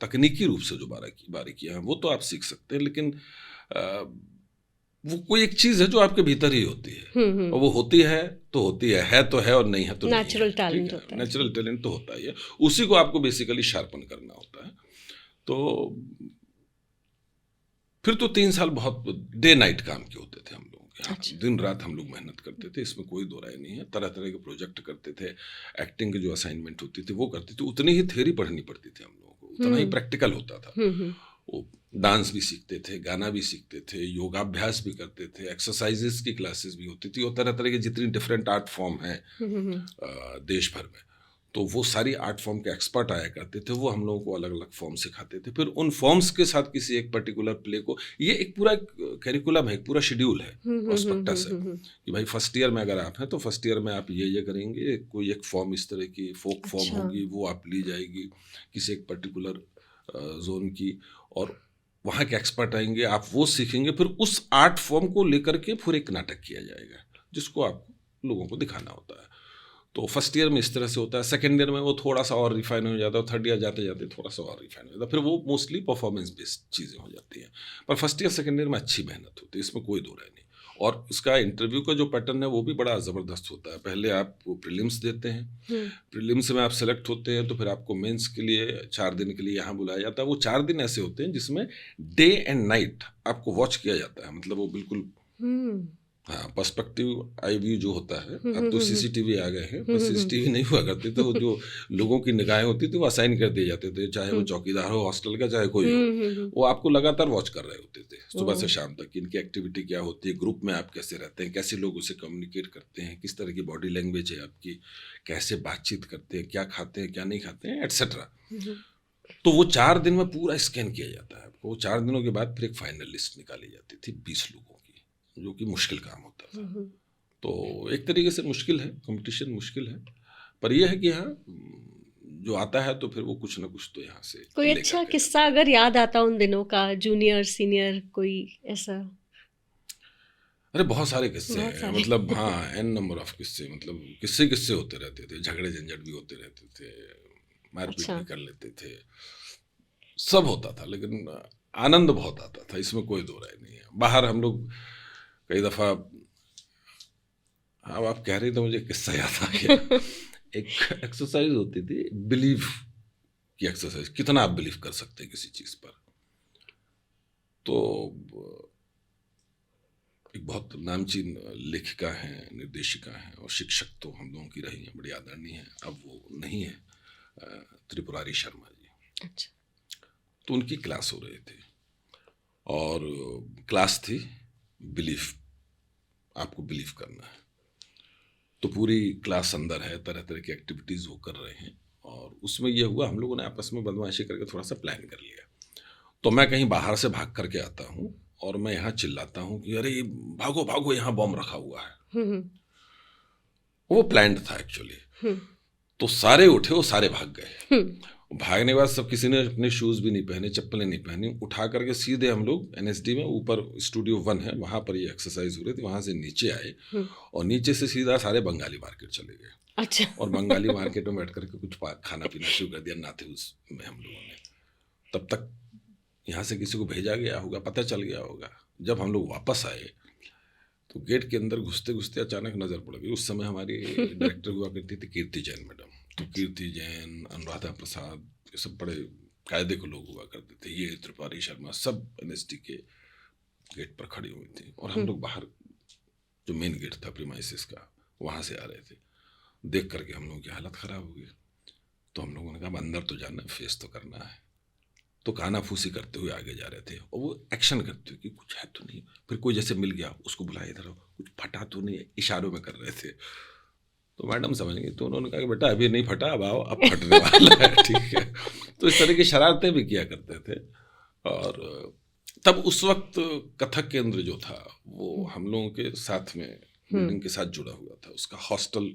तकनीकी रूप से जो बारीकियां हैं वो तो आप सीख सकते हैं, लेकिन वो कोई एक चीज़ है जो आपके भीतर ही होती है। और वो होती है तो होती है तो है, और नहीं है तो नेचुरल टैलेंट होता है। नेचुरल टैलेंट तो होता ही है, उसी को आपको बेसिकली शार्पन करना होता है। तो फिर तो 3 साल बहुत डे नाइट काम के होते थे हम लोगों के। हाँ, अच्छा। दिन रात हम लोग मेहनत करते थे, इसमें कोई दो राय नहीं है। तरह तरह के प्रोजेक्ट करते थे, एक्टिंग की जो असाइनमेंट होती थी वो करते थे। उतनी ही थ्योरी पढ़नी पड़ती थी हम लोगों को, उतना ही प्रैक्टिकल होता था। वो डांस भी सीखते थे, गाना भी सीखते थे, योगाभ्यास भी करते थे, एक्सरसाइजेस की क्लासेस भी होती थी, और तरह तरह की जितनी डिफरेंट आर्ट फॉर्म है देश भर में, तो वो सारी आर्ट फॉर्म के एक्सपर्ट आया करते थे। वो हम लोगों को अलग अलग फॉर्म सिखाते थे। फिर उन फॉर्म्स के साथ किसी एक पर्टिकुलर प्ले को, ये एक पूरा करिकुलम है, एक पूरा शेड्यूल है, प्रोस्पेक्टस है कि भाई फर्स्ट ईयर में अगर आप हैं तो फर्स्ट ईयर में आप ये करेंगे, कोई एक फॉर्म इस तरह की फोक फॉर्म होगी, वो आप ली जाएगी किसी एक पर्टिकुलर जोन की, और वहाँ के एक्सपर्ट आएंगे, आप वो सीखेंगे। फिर उस आर्ट फॉर्म को लेकर के फिर एक नाटक किया जाएगा जिसको आपको लोगों को दिखाना होता है। तो फर्स्ट ईयर में इस तरह से होता है। सेकेंड ईयर में वो थोड़ा सा और रिफाइन हो जाता है, थर्ड ईयर जाते जाते थोड़ा सा और रिफाइन हो जाता है, फिर वो मोस्टली परफॉर्मेंस बेस्ड चीज़ें हो जाती हैं। पर फर्स्ट ईयर सेकेंड ईयर में अच्छी मेहनत होती है, इसमें कोई दो राय नहीं। और इसका इंटरव्यू का जो पैटर्न है वो भी बड़ा ज़बरदस्त होता है। पहले आप प्रीलिम्स देते हैं, प्रीलिम्स में आप सेलेक्ट होते हैं, तो फिर आपको मेंस के लिए 4 दिन के लिए यहाँ बुलाया जाता है। वो 4 दिन ऐसे होते हैं जिसमें डे एंड नाइट आपको वॉच किया जाता है। मतलब वो बिल्कुल हाँ, पर्सपेक्टिव आई व्यू जो होता है। अब तो सीसीटीवी आ गए हैं, पर सीसीटीवी नहीं हुआ करते थे। वो जो लोगों की निगाहें होती थी वो असाइन कर दिए जाते थे, चाहे वो चौकीदार हो हॉस्टल का, चाहे कोई हो, वो आपको लगातार वॉच कर रहे होते थे सुबह से शाम तक कि इनकी एक्टिविटी क्या होती है, ग्रुप में आप कैसे रहते हैं, कैसे लोगों से कम्युनिकेट करते हैं, किस तरह की बॉडी लैंग्वेज है आपकी, कैसे बातचीत करते हैं, क्या खाते हैं क्या नहीं खाते हैं, एटसेट्रा। तो वो 4 दिन में पूरा स्कैन किया जाता है आपको। 4 दिनों के बाद फिर एक फाइनल लिस्ट निकाली जाती थी 20 लोगों की, जो कि मुश्किल काम होता था। तो एक तरीके से मुश्किल है, कंपटीशन मुश्किल है, पर यह है कि हाँ, जो आता है तो फिर वो कुछ ना कुछ तो यहाँ से कोई अच्छा किस्सा अगर याद आता उन दिनों का, जूनियर सीनियर कोई ऐसा? अरे बहुत सारे किस्से हैं, मतलब हाँ, एन नंबर ऑफ किस्से, मतलब किस्से होते रहते थे, झगड़े झंझट भी होते रहते थे, मारपीट भी कर लेते थे, सब होता था, लेकिन आनंद बहुत आता था, इसमें कोई दो राय नहीं है। बाहर हम लोग कई दफ़ा, हाँ आप कह रहे तो मुझे किस्सा याद आ गया। एक एक्सरसाइज होती थी, बिलीव की एक्सरसाइज, कितना आप बिलीव कर सकते हैं किसी चीज़ पर। तो एक बहुत नामचीन लेखिका हैं, निर्देशिका हैं और शिक्षक तो हम लोगों की रही हैं, बड़ी आदरणीय हैं, अब वो नहीं है, त्रिपुरारी शर्मा जी। अच्छा। तो उनकी क्लास हो रही थी और क्लास थी बिलीफ, आपको बिलीव करना है। तो पूरी क्लास अंदर है, तरह तरह की एक्टिविटीज़ वो कर रहे हैं, और उसमें ये हुआ, हम लोगों ने आपस में बदमाशी करके थोड़ा सा प्लान कर लिया। तो मैं कहीं बाहर से भाग करके आता हूँ और मैं यहाँ चिल्लाता हूँ कि अरे भागो भागो, यहाँ बॉम्ब रखा हुआ है। वो प्लान्ड था एक्चुअली। तो सारे उठे, वो सारे भाग गए। भागने के बाद सब, किसी ने अपने शूज़ भी नहीं पहने, चप्पलें नहीं पहनी, उठा करके सीधे हम लोग एनएसडी में, ऊपर स्टूडियो 1 है, वहाँ पर ये एक्सरसाइज हो रही थी, वहाँ से नीचे आए और नीचे से सीधा सारे बंगाली मार्केट चले गए। अच्छा। और बंगाली मार्केट में बैठ करके कुछ खाना पीना शुरू कर दिया, नाते उसमें हम लोगों ने। तब तक यहाँ से किसी को भेजा गया होगा, पता चल गया होगा। जब हम लोग वापस आए तो गेट के अंदर घुसते घुसते अचानक नज़र पड़ गई, उस समय हमारी डायरेक्टर हुआ करती थी कीर्ति जैन मैडम। तो कीर्ति जैन, अनुराधा प्रसाद, ये सब बड़े कायदे के लोग हुआ करते थे, ये त्रिपुरारी शर्मा, सब एनएसडी के गेट पर खड़ी हुई थी। और हम लोग बाहर, जो मेन गेट था प्रीमाइसेस का, वहाँ से आ रहे थे। देख करके हम लोगों की हालत ख़राब हो गई। तो हम लोगों ने कहा अंदर तो जाना है, फेस तो करना है। तो कानाफूसी करते हुए आगे जा रहे थे और वो एक्शन करते हुए कि कुछ है तो नहीं। फिर कोई जैसे मिल गया, उसको बुलाया, इधर कुछ फटा तो नहीं, इशारों में कर रहे थे। तो मैडम समझ गई, तो उन्होंने कहा कि बेटा अभी नहीं फटा, अब आओ, अब फटने वाला है, ठीक है। तो इस तरह की शरारतें भी किया करते थे। और तब उस वक्त कथक केंद्र जो था वो हम लोगों के साथ में, बिल्डिंग के साथ जुड़ा हुआ था। उसका हॉस्टल,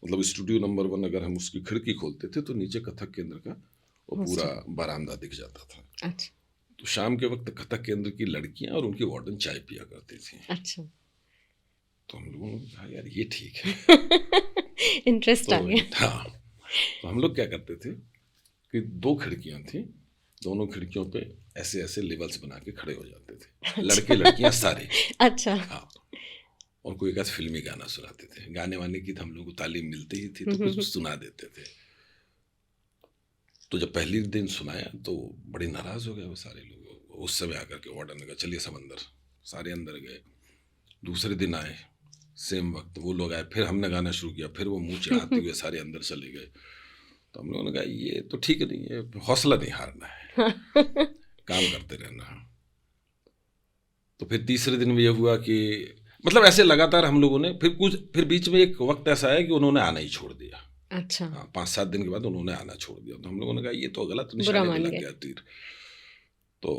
मतलब स्टूडियो नंबर 1, अगर हम उसकी खिड़की खोलते थे तो नीचे कथक केंद्र का वो पूरा बरामदा दिख जाता था। अच्छा। तो शाम के वक्त कथक केंद्र की लड़कियां और उनकी वार्डन चाय पिया करती थी। अच्छा। तो हम लोगों ने कहा यार ये ठीक है। इंटरेस्ट आ गया। हाँ, तो हम लोग क्या करते थे कि 2 खिड़कियां थी, दोनों खिड़कियों पे ऐसे ऐसे लेवल्स बना के खड़े हो जाते थे, लड़के लड़कियां सारे। अच्छा। हाँ, और कोई एक आध फिल्मी गाना सुनाते थे। गाने वाने की तो हम लोग को तालीम मिलती ही थी, तो कुछ सुना देते थे। तो जब पहली दिन सुनाया तो बड़े नाराज़ हो गए वो सारे लोग। उस समय आकर के वार्डन ने कहा चलिए सब अंदर, सारे अंदर गए। दूसरे दिन आए सेम वक्त, वो लोग आए, फिर हमने गाना शुरू किया, फिर वो मुंह चिढ़ाते हुए सारे अंदर चले गए। तो हम लोगों ने कहा ये तो ठीक नहीं है, हौसला नहीं हारना है, काम करते रहना है। तो फिर तीसरे दिन भी ये हुआ कि मतलब ऐसे लगातार हम लोगों ने, फिर बीच में एक वक्त ऐसा आया कि उन्होंने आना ही छोड़ दिया। अच्छा। हाँ, 5-7 दिन के बाद उन्होंने आना छोड़ दिया। तो हम लोगों ने कहा ये तो गलत निशाने पे लग गया तीर। तो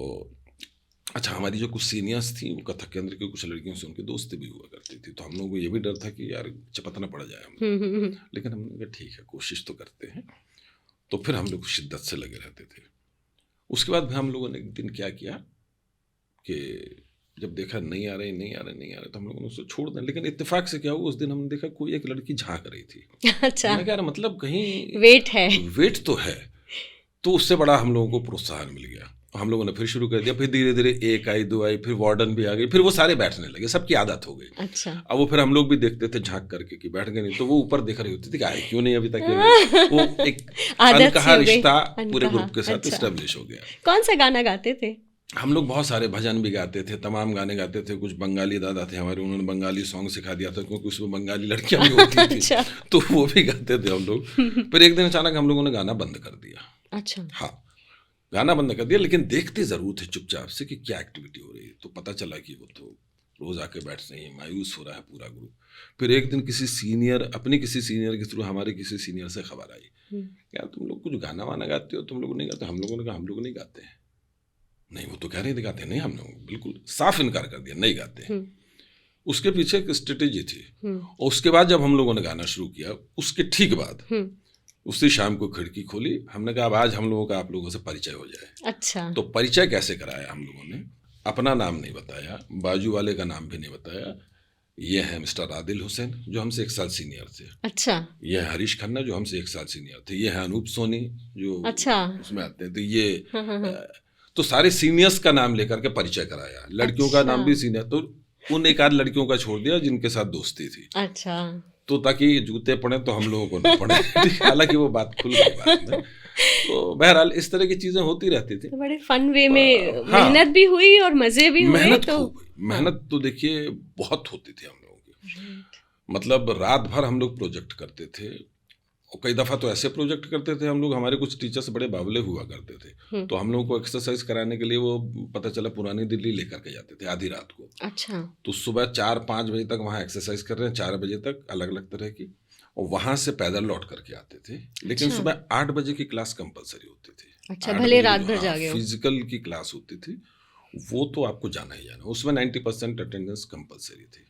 अच्छा, हमारी जो कुछ सीनियर्स थी वो कथक केंद्र की कुछ लड़कियों से उनकी दोस्ती भी हुआ करती थी, तो हम लोगों को ये भी डर था कि यार चपतना पड़ जाए हम। लेकिन हमने कहा ठीक है, कोशिश तो करते हैं। तो फिर हम लोग शिद्दत से लगे रहते थे। उसके बाद भी हम लोगों ने एक दिन क्या किया कि जब देखा नहीं आ रहे तो हम लोगों ने उसको छोड़ दें। लेकिन इत्तेफाक से क्या हुआ, उस दिन हमने देखा कोई एक लड़की झांक रही थी। अच्छा। हमने कहा मतलब कहीं वेट तो है। तो उससे बड़ा हम लोगों को प्रोत्साहन मिल गया। हम लोगों ने फिर शुरू कर दिया। फिर धीरे धीरे 1 आई 2 आई, फिर वार्डन भी आ गई, फिर वो सारे बैठने लगे, सबकी आदत हो गई। अच्छा। अब वो फिर हम लोग भी देखते थे झांक करके कि बैठ गए, नहीं तो वो ऊपर देख रही होती थी कि आए क्यों नहीं अभी तक। वो एक अनकहा रिश्ता पूरे ग्रुप के साथ एस्टेब्लिश हो गया। कौन सा गाना गाते थे? हम लोग बहुत सारे भजन भी गाते थे, तमाम गाने गाते थे। कुछ बंगाली दादा थे हमारे, उन्होंने बंगाली सॉन्ग सिखा दिया था क्योंकि उसमें बंगाली लड़कियां भी होती थी। अच्छा। तो वो भी गाते थे हम लोग। फिर एक दिन अचानक हम लोगों ने गाना बंद कर दिया। अच्छा। हाँ, गाना बंद कर दिया, लेकिन देखते जरूर थे चुपचाप से कि क्या एक्टिविटी हो रही है। तो पता चला कि वो तो रोज आके बैठ रही है, मायूस हो रहा है पूरा ग्रुप। फिर एक दिन किसी सीनियर के थ्रू हमारे किसी सीनियर से खबर आई, यार तुम लोग कुछ गाना वाना गाते हो, तुम लोग नहीं गाते? हम लोगों ने कहा हम लोग नहीं गाते हैं। नहीं, वो तो कह रहे थे गाते नहीं, हम लोग बिल्कुल साफ इनकार कर दिया, नहीं गाते। उसके पीछे एक स्ट्रेटेजी थी। और उसके बाद जब हम लोगों ने गाना शुरू किया, उसके ठीक बाद उसी शाम को खिड़की खोली, हमने कहा अब आज हम लोगों का आप लोगों से परिचय हो जाए। अच्छा। तो परिचय कैसे कराया हम लोगों ने? अपना नाम नहीं बताया, बाजू वाले का नाम भी नहीं बताया। ये है मिस्टर आदिल हुसैन जो हमसे 1 साल सीनियर थे। अच्छा। ये है हरीश खन्ना जो हमसे 1 साल सीनियर थे। ये है अनूप सोनी जो उसमें आते हैं। तो ये तो सारे सीनियर्स का नाम लेकर के परिचय कराया। लड़कियों का नाम भी सीनियर, तो उन 1 आध लड़कियों का छोड़ दिया जिनके साथ दोस्ती थी। अच्छा। तो ताकि जूते पड़े तो हम लोगों को न पड़े। हालांकि वो बात खुल गई बाद में। तो बहरहाल इस तरह की चीजें होती रहती थी। तो बड़े फन वे में मेहनत भी हुई और मजे भी हुए। मेहनत तो देखिए बहुत होती थी हम लोगों की। मतलब रात भर हम लोग प्रोजेक्ट करते थे। और कई दफ़ा तो ऐसे प्रोजेक्ट करते थे हम लोग, हमारे कुछ टीचर्स बड़े बावले हुआ करते थे, तो हम लोगों को एक्सरसाइज कराने के लिए वो पता चला पुरानी दिल्ली लेकर के जाते थे आधी रात को। अच्छा। तो सुबह 4-5 बजे तक वहाँ एक्सरसाइज कर रहे हैं, 4 बजे तक अलग अलग तरह की, और वहाँ से पैदल लौट करके आते थे। लेकिन सुबह 8 बजे की क्लास कंपलसरी होती थी। अच्छा, भले रात भर जागे हो। फिजिकल की क्लास होती थी, वो तो आपको जाना ही जाना। उसमें 90% अटेंडेंस कंपलसरी थी।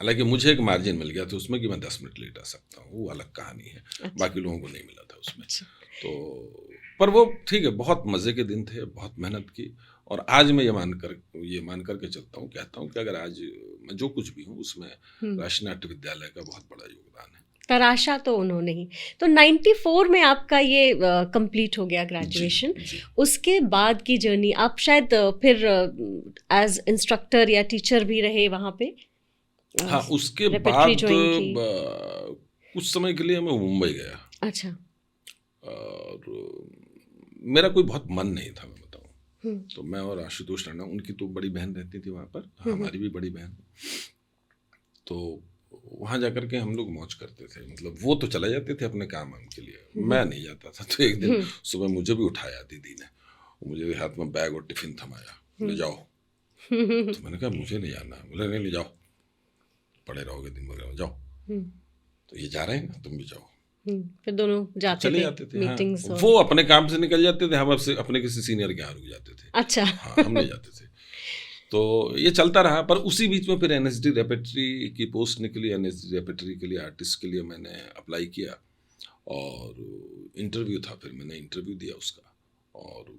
हालांकि मुझे एक मार्जिन मिल गया था उसमें कि मैं 10 मिनट लेट आ सकता हूँ, वो अलग कहानी है। अच्छा। बाकी लोगों को नहीं मिला था उसमें। अच्छा। तो पर वो ठीक है, बहुत मज़े के दिन थे, बहुत मेहनत की। और आज मैं ये मान कर के चलता हूँ, कहता हूँ कि अगर आज मैं जो कुछ भी हूँ उसमें राष्ट्रीय नाट्य विद्यालय का बहुत बड़ा योगदान है। तराशा तो उन्होंने ही। तो 94 में आपका ये कंप्लीट हो गया ग्रेजुएशन। उसके बाद की जर्नी, आप शायद फिर एज इंस्ट्रक्टर या टीचर भी रहे वहाँ पे? हाँ, उसके बाद कुछ समय के लिए मैं मुंबई गया। अच्छा। और मेरा कोई बहुत मन नहीं था, मैं बताऊं। तो मैं और आशुतोष राणा, उनकी तो बड़ी बहन रहती थी वहाँ पर, हमारी भी बड़ी बहन। तो वहाँ जाकर के हम लोग मौज करते थे। मतलब वो तो चले जाते थे अपने काम के लिए, मैं नहीं जाता था। तो एक दिन सुबह मुझे भी उठाया दीदी ने, मुझे हाथ में बैग और टिफिन थमाया, ले जाओ। तो मैंने कहा मुझे नहीं जाना। बोले नहीं, ले जाओ, पड़े रहोगे दिन भर, जाओ। तो ये जा रहे हैं ना, तुम भी जाओ। फिर दोनों चले जाते थे मीटिंग्स। हाँ। वो अपने काम से निकल जाते थे, हम अपने किसी सीनियर के यहाँ रुक जाते थे। अच्छा। हाँ, हम नहीं जाते थे। तो ये चलता रहा। पर उसी बीच में फिर एनएसडी रेपेट्री की पोस्ट निकली। एनएसडी रेपेट्री के लिए आर्टिस्ट के लिए मैंने अप्लाई किया और इंटरव्यू था। फिर मैंने इंटरव्यू दिया उसका, और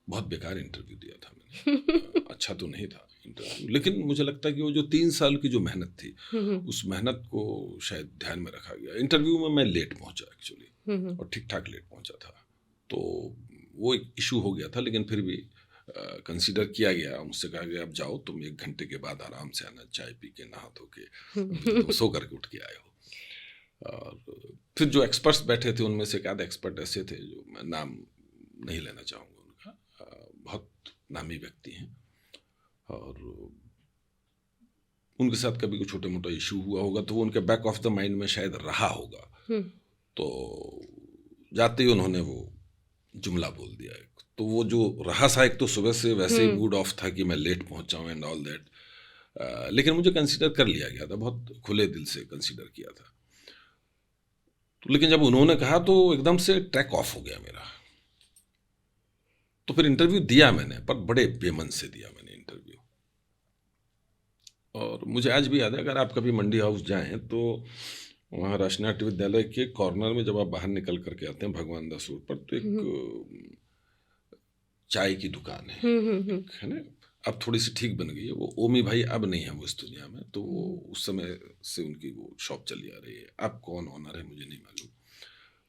बहुत बेकार इंटरव्यू दिया था मैंने। अच्छा तो नहीं था इंटरव्यू, लेकिन मुझे लगता है कि वो जो 3 साल की जो मेहनत थी, उस मेहनत को शायद ध्यान में रखा गया। इंटरव्यू में मैं लेट पहुंचा एक्चुअली, और ठीक ठाक लेट पहुंचा था। तो वो एक इशू हो गया था, लेकिन फिर भी कंसीडर किया गया। मुझसे कहा गया अब जाओ, तुम 1 घंटे के बाद आराम से आना, चाय पी के, नहा धो के, तुम सो करके उठ के आए हो। और फिर जो एक्सपर्ट्स बैठे थे उनमें से एक आध एक्सपर्ट ऐसे थे जो मैं नाम नहीं लेना चाहूँगा उनका, बहुत नामी व्यक्ति हैं और उनके साथ कभी कोई छोटा मोटा इशू हुआ होगा तो वो उनके बैक ऑफ द माइंड में शायद रहा होगा। तो जाते ही उन्होंने वो जुमला बोल दिया एक, तो वो जो रहा सा एक तो सुबह से वैसे ही मूड ऑफ था कि मैं लेट पहुंचा हूँ एंड ऑल दैट, लेकिन मुझे कंसीडर कर लिया गया था, बहुत खुले दिल से कंसीडर किया था। तो लेकिन जब उन्होंने कहा तो एकदम से ट्रैक ऑफ हो गया मेरा। तो फिर इंटरव्यू दिया मैंने, पर बड़े बेमन से दिया मैंने इंटरव्यू। और मुझे आज भी याद है, अगर आप कभी मंडी हाउस जाएं तो वहाँ राष्ट्रीय नाट्य विद्यालय के कॉर्नर में जब आप बाहर निकल करके आते हैं भगवान दास रोड पर, तो एक चाय की दुकान है ना, अब थोड़ी सी ठीक बन गई है वो। ओमी भाई अब नहीं है वो इस दुनिया में, तो वो उस समय से उनकी वो शॉप चली आ रही है। अब कौन ऑनर है मुझे नहीं मालूम।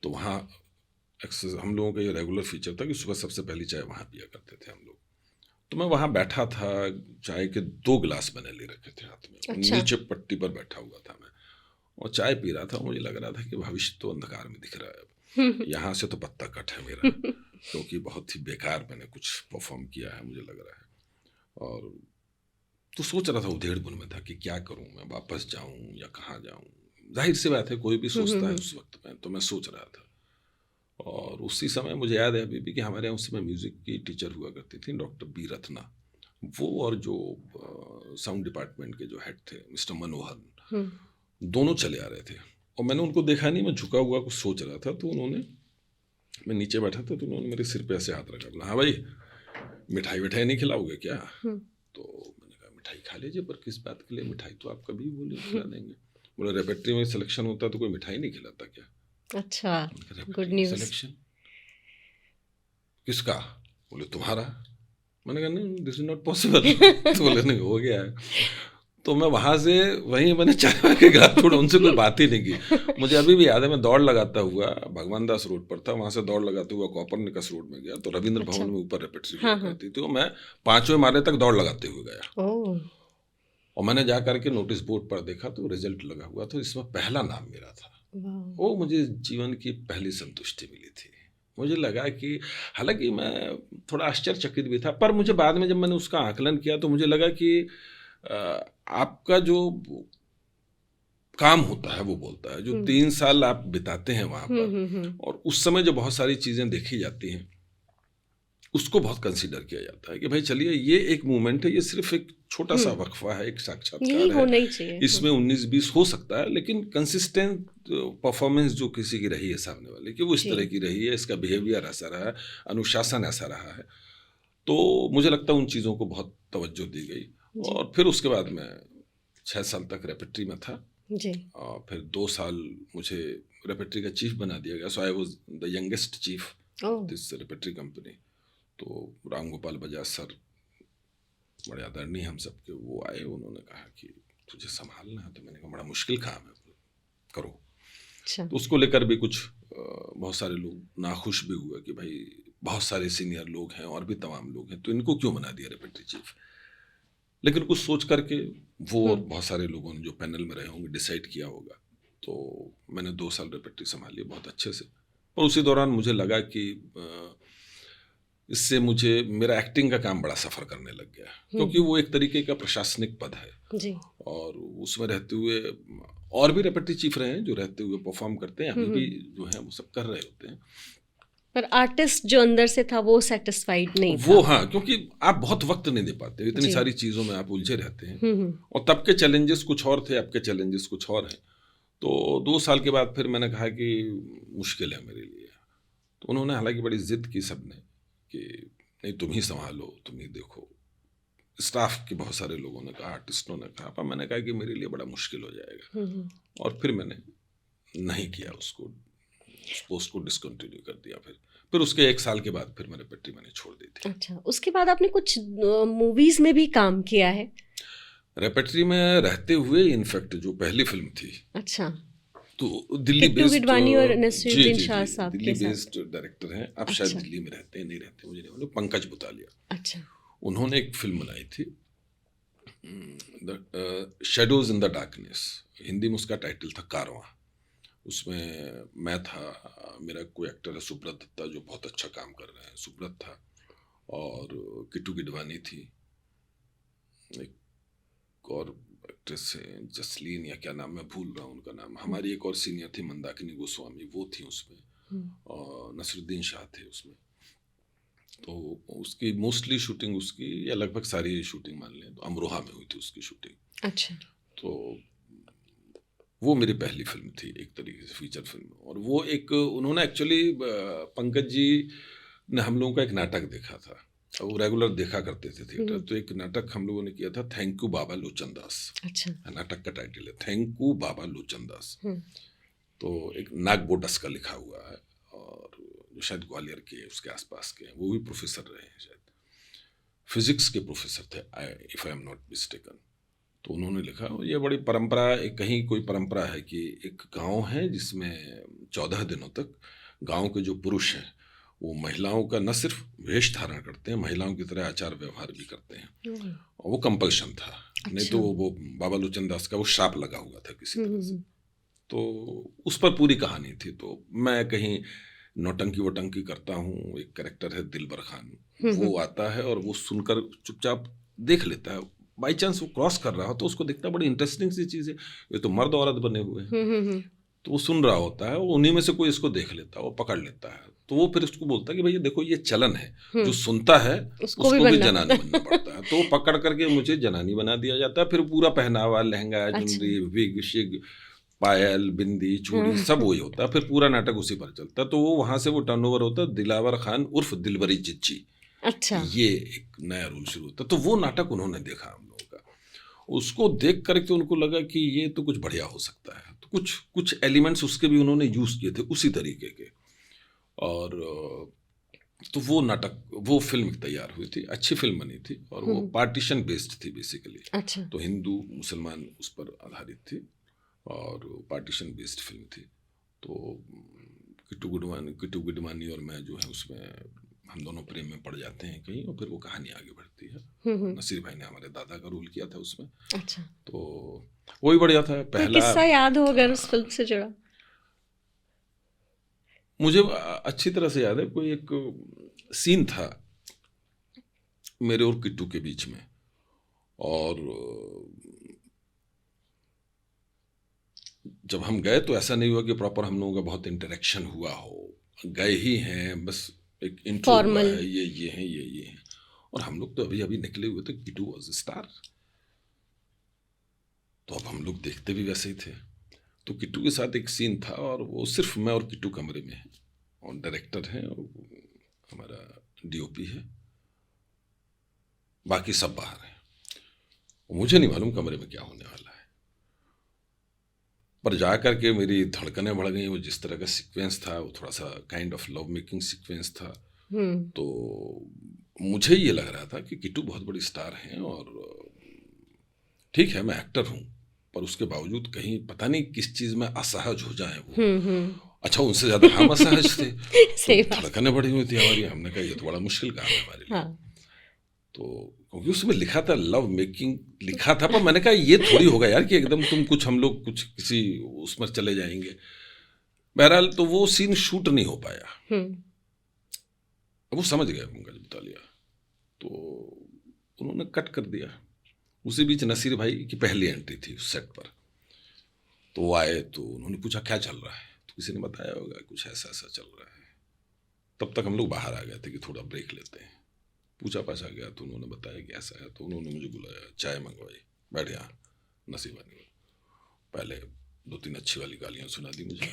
तो वहाँ हम लोगों का ये रेगुलर फीचर था कि सुबह सबसे पहली चाय वहाँ पिया करते थे हम लोग। तो मैं वहाँ बैठा था, चाय के 2 गिलास मैंने ले रखे थे हाथ में। अच्छा। नीचे पट्टी पर बैठा हुआ था मैं और चाय पी रहा था। मुझे लग रहा था कि भविष्य तो अंधकार में दिख रहा है अब, यहाँ से तो पत्ता कट है मेरा, क्योंकि बहुत ही बेकार मैंने कुछ परफॉर्म किया है मुझे लग रहा है। और तो सोच रहा था, उधेड़-बुन में था कि क्या करूं, मैं वापस जाऊं या कहाँ जाऊं। जाहिर सी बात है कोई भी सोचता है उस वक्त में, तो मैं सोच रहा था। और उसी समय मुझे याद है अभी भी कि हमारे यहाँ उस समय म्यूज़िक की टीचर हुआ करती थी डॉक्टर बी रत्ना, वो और जो साउंड डिपार्टमेंट के जो हेड थे मिस्टर मनोहर, दोनों चले आ रहे थे। और मैंने उनको देखा नहीं, मैं झुका हुआ कुछ सोच रहा था। तो उन्होंने, मैं नीचे बैठा था, तो उन्होंने मेरे सिर पे ऐसे हाथ रखा, बोला हाँ भाई मिठाई विठाई नहीं खिलाओगे क्या? तो मैंने कहा मिठाई खा लीजिए, पर किस बात के लिए मिठाई? तो आप कभी बोले खिला देंगे। बोले रेपेट्री में सिलेक्शन होता है तो कोई मिठाई नहीं खिलाता क्या? अच्छा, गुड न्यूज़। सिलेक्शन किसका? बोले तुम्हारा। मैंने कहा नहीं, दिस इज नॉट पॉसिबल। तो बोले नहीं, हो गया है। तो मैं वहाँ से वहीं मैंने चाय के गिलास थोड़ा, उनसे कोई बात ही नहीं की। मुझे अभी भी याद है, मैं दौड़ लगाता हुआ भगवान दास रोड पर था, वहाँ से दौड़ लगाते हुआ कॉपरनिकस रोड में गया। तो रविंद्र भवन में ऊपर रेपेट्री करती थी, तो मैं 5वें माले तक दौड़ लगाते हुए गया। और मैंने जा करके नोटिस बोर्ड पर देखा तो रिजल्ट लगा हुआ था, इसमें पहला नाम मेरा था। वो मुझे जीवन की पहली संतुष्टि मिली थी। मुझे लगा कि हालांकि मैं थोड़ा आश्चर्यचकित भी था, पर मुझे बाद में जब मैंने उसका आकलन किया तो मुझे लगा कि आपका जो काम होता है वो बोलता है। जो 3 साल आप बिताते हैं वहाँ पर, और उस समय जो बहुत सारी चीज़ें देखी जाती हैं, उसको बहुत कंसीडर किया जाता है कि भाई चलिए ये एक मूवमेंट है, ये सिर्फ एक छोटा सा वक्फा है, एक साक्षात्कार है, इसमें 19-20 हो सकता है, लेकिन कंसिस्टेंट परफॉर्मेंस जो किसी की रही है सामने वाले की, वो इस तरह की रही है, इसका बिहेवियर ऐसा रहा है, अनुशासन ऐसा रहा है। तो मुझे लगता है उन चीज़ों को बहुत तवज्जो दी गई। और फिर उसके बाद मैं 6 साल तक रेपेट्री में था जी। और फिर 2 साल मुझे रेपेट्री का चीफ बना दिया गया। So I was the youngest chief this repertory company. तो राम गोपाल बजाज सर बड़े आदरणीय हम सबके, वो आए, उन्होंने कहा कि तुझे संभालना है। तो मैंने कहा बड़ा मुश्किल काम है, करो। अच्छा। तो उसको लेकर भी कुछ बहुत सारे लोग नाखुश भी हुए कि भाई बहुत सारे सीनियर लोग हैं और भी तमाम लोग हैं, तो इनको क्यों बना दिया रेपेट्री चीफ। लेकिन कुछ सोच करके वो और बहुत सारे लोगों ने जो पैनल में रहे होंगे डिसाइड किया होगा। तो मैंने 2 साल रेपेट्री संभाली बहुत अच्छे से। और उसी दौरान मुझे लगा कि इससे मुझे मेरा एक्टिंग का काम बड़ा सफ़र करने लग गया, क्योंकि वो एक तरीके का प्रशासनिक पद है जी। और उसमें रहते हुए और भी रेपेट्री चीफ रहे हैं जो रहते हुए परफॉर्म करते हैं, अभी भी जो है वो सब कर रहे होते हैं। पर आर्टिस्ट जो अंदर से था वो सेटिस्फाइड नहीं था। वो हाँ, क्योंकि आप बहुत वक्त नहीं दे पाते, इतनी सारी चीज़ों में आप उलझे रहते हैं। और तब के चैलेंजेस कुछ और थे, अब के चैलेंजेस कुछ और हैं। तो 2 साल के बाद फिर मैंने कहा कि मुश्किल है मेरे लिए। तो उन्होंने हालांकि बड़ी जिद की सबने कि नहीं तुम ही संभालो, तुम ही देखो। स्टाफ के बहुत सारे लोगों ने कहा, आर्टिस्टों ने कहा, पर मैंने कहा कि मेरे लिए बड़ा मुश्किल हो जाएगा। और फिर मैंने नहीं किया, उसको पोस्ट को डिसकंटिन्यू कर दिया। फिर उसके 1 साल के बाद फिर मैंने रेपेट्री मैंने छोड़ दी थी। अच्छा, उसके बाद आपने कुछ मूवीज में भी काम किया है? रेपेट्री में रहते हुए इनफैक्ट जो पहली फिल्म थी, अच्छा, तो दिल्ली बेस्ड और नसीरुद्दीन शाह साहब दिल्ली बेस्ड डायरेक्टर हैं। अब शायद दिल्ली में रहते हैं, नहीं रहते मुझे नहीं मालूम, पंकज बुतालिया। अच्छा, उन्होंने एक फिल्म बनाई थी shadows in the darkness, Hindi में उसका टाइटल था कारवां। उसमें मैं था, मेरा कोई एक्टर है सुब्रत दत्ता जो बहुत अच्छा काम कर रहे हैं, सुब्रत था, और किट्टू गिडवानी थी, एक और एक्ट्रेस है जसलीन या क्या नाम, मैं भूल रहा हूँ उनका नाम, हमारी एक और सीनियर थी मंदाकिनी गोस्वामी, वो थी उसमें, और नसरुद्दीन शाह थे उसमें। तो उसकी मोस्टली शूटिंग उसकी, या लगभग सारी शूटिंग मान लें तो अमरोहा में हुई थी उसकी शूटिंग। अच्छा। तो वो मेरी पहली फिल्म थी एक तरीके से फीचर फिल्म, और वो एक उन्होंने एक्चुअली पंकज जी ने हम लोगों का एक नाटक देखा था, वो रेगुलर देखा करते थे थिएटर, तो एक नाटक हम लोगों ने किया था थैंक यू बाबा लोचन दास। अच्छा। नाटक का टाइटल है थैंक यू बाबा लोचन दास। तो एक नाग बोटस का लिखा हुआ है, और जो शायद ग्वालियर के उसके आसपास के हैं, वो भी प्रोफेसर रहे हैं शायद, फिजिक्स के प्रोफेसर थे if I am not mistaken. तो उन्होंने लिखा, ये बड़ी परंपरा, एक कहीं कोई परंपरा है कि एक गांव है जिसमें 14 दिनों तक गांव के जो पुरुष हैं वो महिलाओं का न सिर्फ वेश धारण करते हैं, महिलाओं की तरह आचार व्यवहार भी करते हैं, और वो कंपल्शन था। अच्छा। नहीं तो वो बाबा लोचन दास का वो श्राप लगा हुआ था किसी तरह से। तो उस पर पूरी कहानी थी। तो मैं कहीं नौटंकी वटंकी करता हूँ, एक कैरेक्टर है दिलबर खान, वो आता है और वो सुनकर चुपचाप देख लेता है, बाई चांस वो क्रॉस कर रहा हो तो उसको देखना बड़ी इंटरेस्टिंग सी चीज़ है, ये तो मर्द औरत बने हुए हैं। तो वो सुन रहा होता है, उन्हीं में से कोई इसको देख लेता है, वो पकड़ लेता है, तो वो फिर उसको बोलता है कि भैया देखो ये चलन है, जो सुनता है उसको भी जनानी बनना पड़ता है। तो वो पकड़ करके मुझे जनानी बना दिया जाता है, फिर पूरा पहनावा, लहंगा, चुनरी, विग शिग, पायल, बिंदी, चूड़ी, सब वही होता है, फिर पूरा नाटक उसी पर चलता है। तो वो वहाँ से वो टर्नओवर होता है दिलावर खान उर्फ दिलबरी चिच्ची। अच्छा। ये एक नया रूल शुरू होता है। तो वो नाटक उन्होंने देखा हम लोगों का, उसको देख करके उनको लगा कि ये तो कुछ बढ़िया हो सकता है, तो कुछ एलिमेंट्स उसके भी उन्होंने यूज़ किए थे उसी तरीके के, और तो वो नाटक, वो फिल्म तैयार हुई थी, अच्छी फिल्म बनी थी, और वो पार्टीशन बेस्ड थी बेसिकली। अच्छा। तो हिंदू मुसलमान उस पर आधारित थी, और पार्टीशन बेस्ड फिल्म थी। तो किट्टू गिडवानी और मैं जो है उसमें हम दोनों प्रेम में पड़ जाते हैं कहीं, और फिर वो कहानी आगे बढ़ती है। नसीर भाई ने हमारे दादा का रोल किया था उसमें। अच्छा। तो वही बढ़िया था। पहला किस्सा याद हो अगर उस फिल्म से जुड़ा? मुझे अच्छी तरह से याद है, कोई एक सीन था मेरे और किट्टू के बीच में, और जब हम गए तो ऐसा नहीं हुआ कि प्रॉपर हम लोगों का बहुत इंटरेक्शन हुआ हो, गए ही हैं बस, एक इंट्रो हुआ है, ये हैं, ये हैं, और हम लोग तो अभी अभी निकले हुए थे, किट्टू वाज अ स्टार, तो अब हम लोग देखते भी वैसे ही थे। तो किट्टू के साथ एक सीन था, और वो सिर्फ मैं और किट्टू कमरे में हैं, और डायरेक्टर हैं, और हमारा डीओपी है, बाकी सब बाहर हैं। मुझे नहीं मालूम कमरे में क्या होने वाला है, पर जा कर के मेरी धड़कनें बढ़ गई। वो जिस तरह का सीक्वेंस था वो थोड़ा सा kind of love making sequence था। तो मुझे ये लग रहा था कि किट्टू बहुत बड़ी स्टार हैं, और ठीक है मैं एक्टर हूँ, पर उसके बावजूद कहीं पता नहीं किस चीज़ में असहज हो जाए वो। अच्छा, उनसे ज़्यादा हम असहज थे। तो धड़कनें बढ़ी हुई थी हमारी, हमने कहा ये तो बड़ा मुश्किल काम है हमारे लिए। तो क्योंकि उसमें लिखा था लव मेकिंग लिखा था, पर मैंने कहा ये थोड़ी होगा यार कि एकदम तुम कुछ, हम लोग कुछ किसी उसमें चले जाएंगे। बहरहाल तो वो सीन शूट नहीं हो पाया। वो समझ गए, पंकज बुतालिया, तो उन्होंने कट कर दिया। उसी बीच नसीर भाई की पहली एंट्री थी उस सेट पर, तो वो आए, तो उन्होंने पूछा क्या चल रहा है, तो किसी ने बताया होगा कुछ ऐसा ऐसा चल रहा है। तब तक हम लोग बाहर आ गए थे कि थोड़ा ब्रेक लेते हैं। पूछा पाछा गया तो उन्होंने बताया कि ऐसा है, तो उन्होंने मुझे बुलाया, चाय मंगवाई, बैठ यहाँ। नसीब भाई पहले 2-3 अच्छी वाली गालियाँ सुना दी मुझे।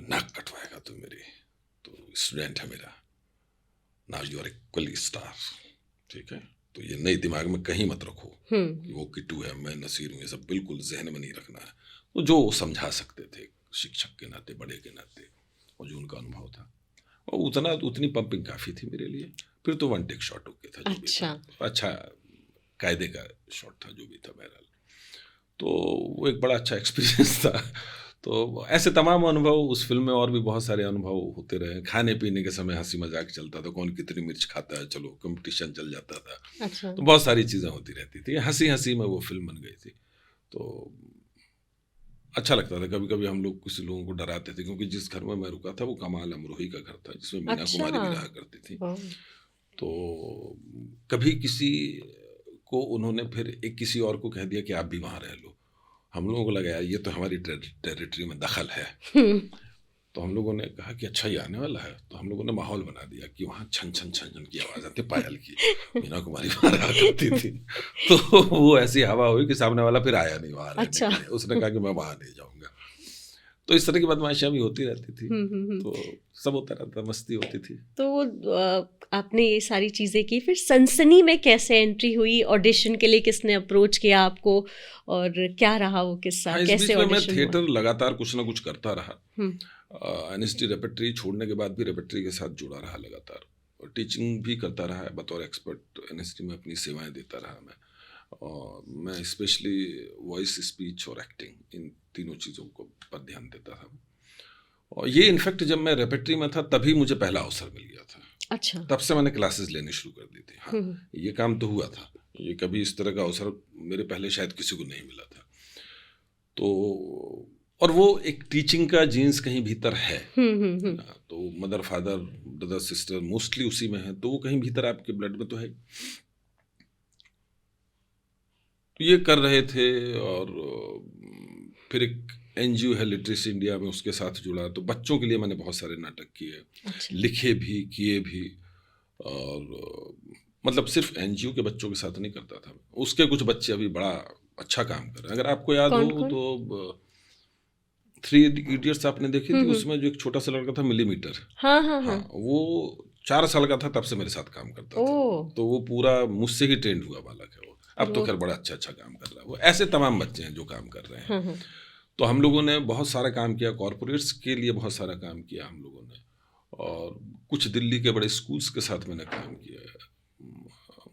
नाक कटवाएगा तो मेरी, तो स्टूडेंट है मेरा, now you are equally star, ठीक है, तो ये नई दिमाग में कहीं मत रखो कि वो किट्टू है, मैं नसीर हूँ, ये सब बिल्कुल जहन में नहीं रखना है। तो जो समझा सकते थे शिक्षक के नाते, बड़े के नाते, और जो उनका अनुभव था, और उतनी पंपिंग काफ़ी थी मेरे लिए। फिर तो 1 टेक शॉट हो गया था, जो भी था अच्छा कायदे का शॉट था, जो भी था। बहरहाल तो वो एक बड़ा अच्छा एक्सपीरियंस था। तो ऐसे तमाम अनुभव उस फिल्म में, और भी बहुत सारे अनुभव होते रहे। खाने पीने के समय हंसी मजाक चलता था, कौन कितनी मिर्च खाता है, चलो कंपटीशन चल जाता था। अच्छा। तो बहुत सारी चीज़ें होती रहती थी, हंसी हंसी में वो फिल्म बन गई थी। तो अच्छा लगता था। कभी कभी हम लोग किसी लोगों को डराते थे, क्योंकि जिस घर में मैं रुका था वो कमाल अमरोही का घर था, जिसमें मीना अच्छा। कुमारी भी रहा करती थी। वाह। तो कभी किसी को उन्होंने फिर एक किसी और को कह दिया कि आप भी वहाँ रह लो। हम लोगों को लगा यार ये तो हमारी टेरिटरी में दखल है। तो हम लोगों ने कहा कि अच्छा ये आने वाला है, तो हम लोगों ने माहौल बना दिया कि वहाँ छन छन छन छन की आवाज़ आती, पायल की। मीना कुमारी वहाँ रहा करती थी। तो वो ऐसी हवा हुई कि सामने वाला फिर आया नहीं वहाँ रहने अच्छा। के लिए। उसने कहा कि मैं वहाँ नहीं जाऊँगा। तो इस तरह की बदमाशियाँ भी होती रहती थी। तो सब होता रहता, मस्ती होती थी। तो आपने ये सारी चीज़ें की, फिर सनसनी में कैसे एंट्री हुई? ऑडिशन के लिए किसने अप्रोच किया आपको और क्या रहा वो किस्सा? हाँ, इस कैसे बीच में मैं ऑडिशन हुआ? थिएटर लगातार कुछ ना कुछ करता रहा। हम्म। एनएसडी रेपेट्री छोड़ने के बाद भी रेपेट्री के साथ जुड़ा रहा लगातार, और टीचिंग भी करता रहा। बतौर एक्सपर्ट एनएसडी में अपनी सेवाएं देता रहा मैं। और मैं स्पेशली वॉइस, स्पीच और एक्टिंग, इन तीनों चीज़ों को पर ध्यान देता था। और ये इनफैक्ट जब मैं रेपेट्री में था तभी मुझे पहला अवसर मिल गया था। अच्छा। तब से मैंने क्लासेस लेनी शुरू कर दी थी। हाँ, ये काम तो हुआ था। ये कभी इस तरह का अवसर मेरे पहले शायद किसी को नहीं मिला था। तो और वो एक टीचिंग का जीन्स कहीं भीतर है। तो mother, father, brother, sister mostly उसी में है, तो वो कहीं भीतर आपके ब्लड में तो है। तो ये कर रहे थे। और फिर एक एनजीओ है लिटरेसी इंडिया में, उसके साथ जुड़ा। तो बच्चों के लिए मैंने बहुत सारे नाटक किए। अच्छा। लिखे भी, किए भी। और मतलब सिर्फ एनजीओ के बच्चों के साथ नहीं करता था। उसके कुछ बच्चे अभी बड़ा अच्छा काम कर रहे हैं। अगर आपको याद कौन हो कौन? तो 3 इडियट्स आपने देखी थी, उसमें जो एक छोटा सा लड़का था मिलीमीटर। हाँ हाँ हाँ, हाँ। वो 4 साल का था तब से मेरे साथ काम करता था। ओह। तो वो पूरा मुझसे ही ट्रेंड हुआ बालक है वो। अब तो खैर बड़ा अच्छा अच्छा काम कर रहा है वो। ऐसे तमाम बच्चे हैं जो काम कर रहे हैं। तो हम लोगों ने बहुत सारा काम किया, कॉरपोरेट्स के लिए बहुत सारा काम किया हम लोगों ने। और कुछ दिल्ली के बड़े स्कूल्स के साथ मैंने काम किया।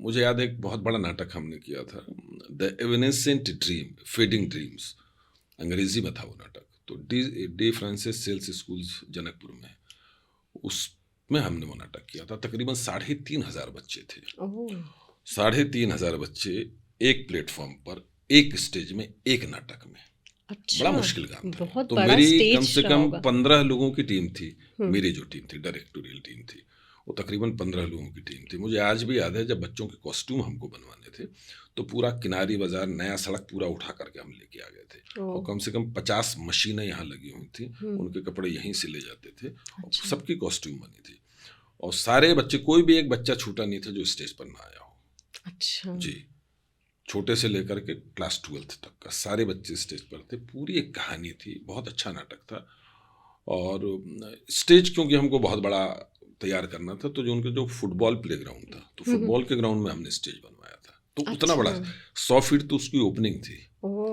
मुझे याद है एक बहुत बड़ा नाटक हमने किया था, the evanescent dream, fading dreams, अंग्रेजी में था वो नाटक। तो D Francis Sales schools Janakpur में, उसमें हमने वो नाटक किया था। तकरीबन 3,500 बच्चे थे। 3,500 बच्चे एक प्लेटफॉर्म पर, एक स्टेज में, एक नाटक में। अच्छा। बड़ा मुश्किल काम था। बहुत तो बड़ा मेरी स्टेज कम से रहा कम होगा। 15 लोगों की टीम थी। मेरी जो टीम थी, डायरेक्टोरियल टीम थी, वो तकरीबन 15 लोगों की टीम थी। मुझे आज भी याद है जब बच्चों के कॉस्ट्यूम हमको बनवाने थे, तो पूरा किनारी बाजार, नया सड़क पूरा उठा करके हम लेके आ गए थे। और कम से कम 50 मशीनें यहाँ लगी हुई थी। उनके कपड़े यहीं से ले जाते थे। और सबकी कॉस्ट्यूम बनी थी। और सारे बच्चे, कोई भी एक बच्चा छूटा नहीं था जो स्टेज पर ना आया हो। अच्छा जी, छोटे से लेकर के क्लास 12th तक का सारे बच्चे स्टेज पर थे। पूरी एक कहानी थी, बहुत अच्छा नाटक था। और स्टेज क्योंकि हमको बहुत बड़ा तैयार करना था, तो जो उनके जो फुटबॉल प्लेग्राउंड था, तो फुटबॉल के ग्राउंड में हमने स्टेज बनवाया था। तो उतना बड़ा 100 फीट तो उसकी ओपनिंग थी,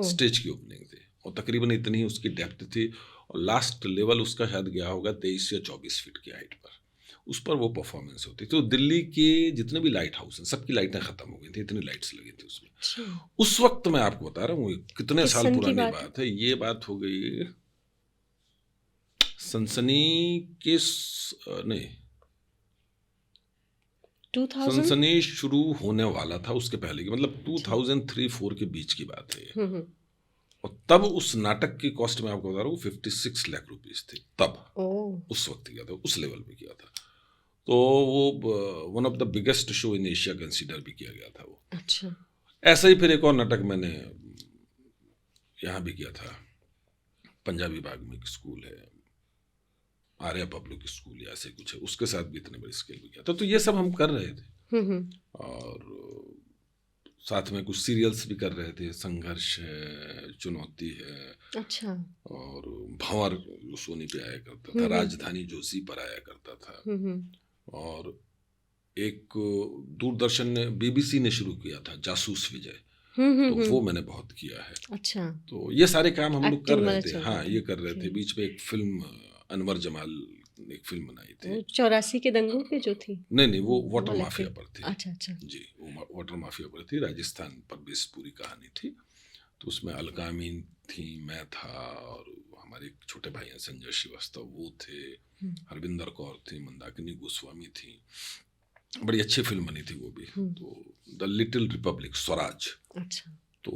स्टेज की ओपनिंग थी। और तकरीबन इतनी ही उसकी डेप्थ थी। और लास्ट लेवल उसका शायद गया होगा 23 या 24 फीट की हाइट पर। उस पर वो परफॉर्मेंस होती थी। तो दिल्ली के जितने भी लाइट हाउस हैं, सबकी लाइटें खत्म हो गई थी, इतनी लाइट्स लगी थी उसमें। उस वक्त मैं आपको बता रहा हूँ, कितने साल पुरानी बात है ये। बात हो गई सनसनी के नहीं, 2000? सनसनी शुरू होने वाला था उसके पहले की, मतलब 2003-4 के बीच की बात है ये। और तब उस नाटक की कॉस्ट में आपको बता रहा हूँ 56 लाख रुपीस थी तब। उस वक्त किया था, उस लेवल पे किया था। तो वो one of the biggest show in Asia consider भी किया गया था वो। अच्छा। ऐसा ही फिर एक और नाटक मैंने यहाँ भी किया था, पंजाबी बाग में एक स्कूल है, आर्या पब्लिक स्कूल या ऐसे कुछ है, उसके साथ भी इतने बड़े स्केल पे किया था। तो ये सब हम कर रहे थे। और साथ में कुछ सीरियल्स भी कर रहे थे, संघर्ष है, चुनौती है। अच्छा। और भंवर सोनी पे आया करता था, राजधानी जो सी पर आया करता था। और एक दूरदर्शन ने, बीबीसी ने शुरू किया था, जासूस विजय। तो वो मैंने बहुत किया है। अच्छा। तो ये सारे काम हम लोग कर रहे थे। Acting हाँ, ये कर रहे थे। बीच में एक फिल्म, अनवर जमाल ने एक फिल्म बनाई थी, 84 के दंगों पे जो थी। नहीं, वो वाटर माफिया पर थी। अच्छा अच्छा। जी, वो वाटर माफिया पर थी, राजस्थान पर बेस पूरी कहानी थी। तो उसमें अलका अमीन थी, मैं था, और हमारे एक छोटे भाई हैं संजय श्रीवास्तव, वो थे, हरविंदर कौर थी, मंदाकिनी गोस्वामी थी। बड़ी अच्छी फिल्म बनी थी वो भी। तो द लिटिल रिपब्लिक, स्वराज। अच्छा। तो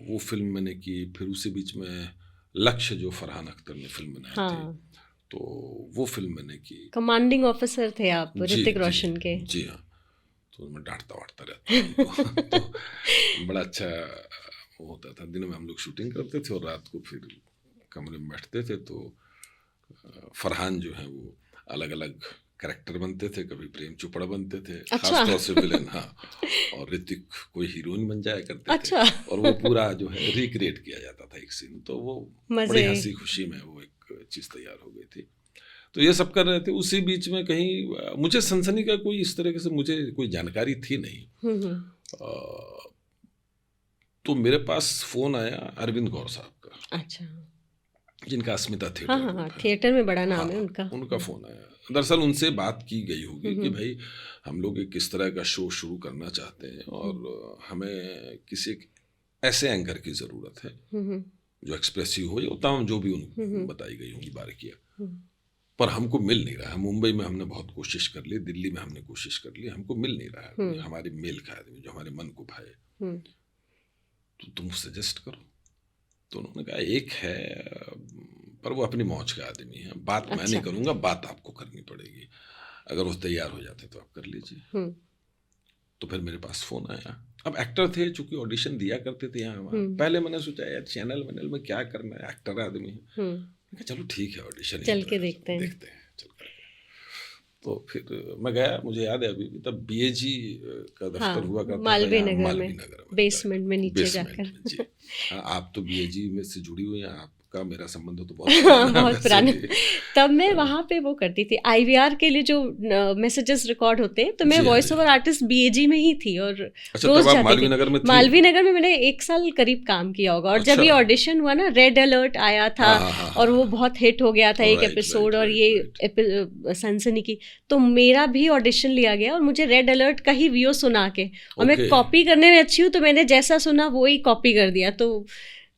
वो फिल्म मैंने की। फिर उसी बीच में लक्ष्य जो फरहान अख्तर ने फिल्म बनाई हाँ। थी, तो वो फिल्म मैंने की। कमांडिंग ऑफिसर थे आप जी, ऋतिक जी, रोशन के। जी हाँ। तो मैं डांटता वाटता रहता था उनको। तो बड़ा अच्छा वो होता था। दिन में हम लोग शूटिंग करते थे और रात को फिर कमरे में बैठते थे, तो फरहान जो है वो अलग अलग कैरेक्टर बनते थे। कभी प्रेम चोपड़ा बनते थे, अच्छा। खास तौर से विलेन, हाँ, और ऋतिक कोई हीरोइन बन जाया करते अच्छा। थे, और वो पूरा जो है रिक्रिएट किया जाता था एक सीन। तो वो मजे। बड़ी हंसी खुशी में वो एक चीज़ तैयार हो गई थी। तो ये सब कर रहे थे। उसी बीच में कहीं मुझे सनसनी का कोई इस तरह से मुझे कोई जानकारी थी नहीं। तो मेरे पास फ़ोन आया अरविंद गौर साहब का। अच्छा। जिनका अस्मिता थिएटर हाँ, ग्रुप हाँ, है। थिएटर में बड़ा नाम है हाँ, उनका। उनका फ़ोन आया। दरअसल उनसे बात की गई होगी कि भाई हम लोग एक किस तरह का शो शुरू करना चाहते हैं और हमें किसी ऐसे एंकर की ज़रूरत है जो एक्सप्रेसिव हो, या तमाम जो भी उन बताई गई होंगी बारीकियाँ, पर हमको मिल नहीं रहा है। मुंबई में हमने बहुत कोशिश कर ली, दिल्ली में हमने कोशिश कर ली, हमको मिल नहीं रहा है हमारे मेल का आदमी जो हमारे मन को भाए। तो तुम सजेस्ट करो। तो उन्होंने कहा एक है, पर वो अपनी मौज का आदमी है, बात मैं नहीं करूँगा, बात आपको करनी पड़ेगी। अगर वो तैयार हो जाते तो आप कर लीजिए। तो फिर मेरे पास फ़ोन आया। अब एक्टर थे, चूंकि ऑडिशन दिया करते थे यहाँ वहाँ। पहले मैंने सोचा यार चैनल वैनल में क्या करना है, एक्टर आदमी है, चलो ठीक है ऑडिशन चल के देखते हैं चल कर। तो फिर मैं गया। मुझे याद है अभी भी, तब बीएजी का दफ्तर हुआ करता था मालवीय नगर में बेसमेंट में नीचे जाकर। जी हाँ, आप तो बीएजी में से जुड़ी हुई हैं, आपका मेरा संबंध तो बहुत बहुत पुराना। तब मैं वहाँ पे वो करती थी आईवीआर के लिए जो मैसेजेस रिकॉर्ड होते हैं, तो मैं वॉइस ओवर आर्टिस्ट बीएजी में ही थी और रोज जाती थी। मालवीय नगर में मैंने 1 साल करीब काम किया होगा। और जब ये ऑडिशन हुआ ना, रेड अलर्ट आया था और वो बहुत हिट हो गया था एक एपिसोड, और ये सनसनी की, तो मेरा भी ऑडिशन लिया गया और मुझे रेड अलर्ट का ही वीओ सुना के, और मैं कॉपी करने में अच्छी हूँ, तो मैंने जैसा सुना वो ही कॉपी कर दिया, तो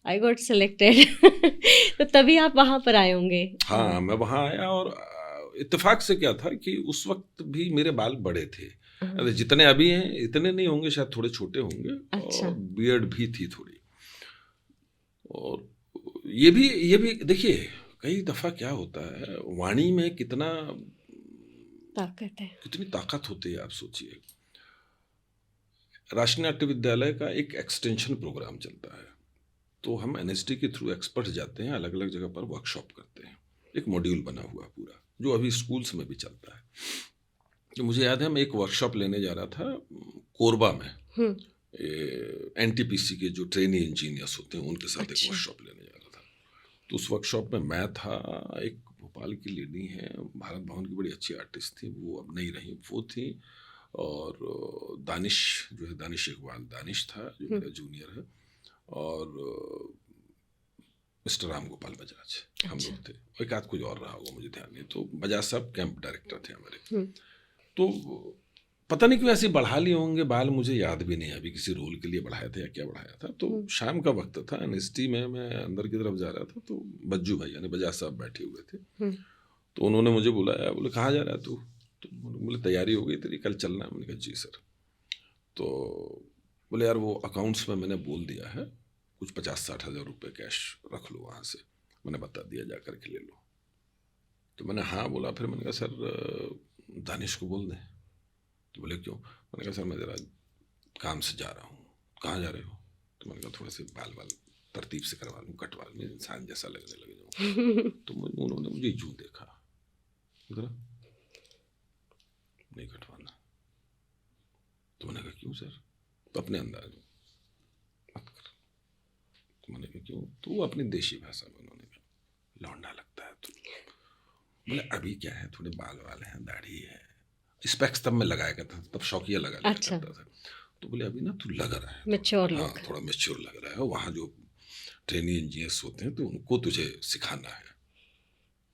आई गॉट सिलेक्टेड। तो तभी आप वहाँ पर आए होंगे। हाँ, मैं वहाँ आया, और इत्तेफाक से क्या था कि उस वक्त भी मेरे बाल बड़े थे। अरे जितने अभी हैं इतने नहीं होंगे, शायद थोड़े छोटे होंगे। अच्छा। और बियर्ड भी थी थोड़ी। और ये भी देखिए, कई दफ़ा क्या होता है, वाणी में कितना ताकत है, कितनी ताकत होती है। आप सोचिए, राष्ट्रीय नाट्य विद्यालय का एक एक्सटेंशन प्रोग्राम चलता है, तो हम एनएसडी के थ्रू एक्सपर्ट जाते हैं, अलग अलग जगह पर वर्कशॉप करते हैं। एक मॉड्यूल बना हुआ पूरा, जो अभी स्कूल्स में भी चलता है। तो मुझे याद है, मैं एक वर्कशॉप लेने जा रहा था कोरबा में। एनटीपीसी के जो ट्रेनी इंजीनियर्स होते हैं उनके साथ एक वर्कशॉप लेने जा रहा था। तो उस वर्कशॉप में मैं था, एक भोपाल की लेडी हैं, भारत भवन की बड़ी अच्छी आर्टिस्ट थी, वो अब नहीं रही, वो थी, और दानिश जो है, दानिश इकबाल दानिश था जो मेरा जूनियर है, और मिस्टर राम गोपाल बजाज, हम लोग थे। एक आध कुछ और रहा होगा, मुझे ध्यान नहीं। तो बजाज साहब कैंप डायरेक्टर थे हमारे। तो पता नहीं क्यों ऐसे बढ़ा लिए होंगे बाल, मुझे याद भी नहीं अभी किसी रोल के लिए बढ़ाया था या क्या बढ़ाया था। तो शाम का वक्त था, एनएसटी में मैं अंदर की तरफ जा रहा था, तो बज्जू भाई यानी बजाज साहब बैठे हुए थे। तो उन्होंने मुझे बुलाया, बोले कहाँ जा रहा है तू? तो बोले तैयारी हो गई तेरी, कल चलना है। मैंने कहा जी सर। तो बोले यार वो अकाउंट्स में मैंने बोल दिया है, कुछ 50-60 हज़ार रुपये कैश रख लो वहाँ से। मैंने बता दिया, जा कर के ले लो। तो मैंने हाँ बोला। फिर मैंने कहा सर दानिश को बोल दें। तो बोले क्यों? मैंने कहा सर मैं ज़रा काम से जा रहा हूँ। कहाँ जा रहे हो? तो मैंने कहा थोड़ा से बाल तरतीब से करवा लूँ, कटवा लूँ, इंसान जैसा लगने लग जाऊँ। तो उन्होंने मुझे यूँ देखा, नहीं कटवाना। तो मैंने कहा क्यों सर? तो अपने अंदाज में मत कर। तो मैंने कहा क्यों? तो वो अपनी देशी भाषा में उन्होंने कहा लौंडा लगता है तू। बोले अभी क्या है, थोड़े बाल वाले हैं, दाढ़ी है, स्पेक्स तब मैं लगाया करता था, तब शौकिया लगा लिया करता था। तो बोले अभी ना तू लग रहा है मैच्योर, हाँ थोड़ा मैच्योर लग रहा है। वहाँ जो ट्रेनी इंजीनियर्स होते हैं तो उनको तुझे सिखाना है।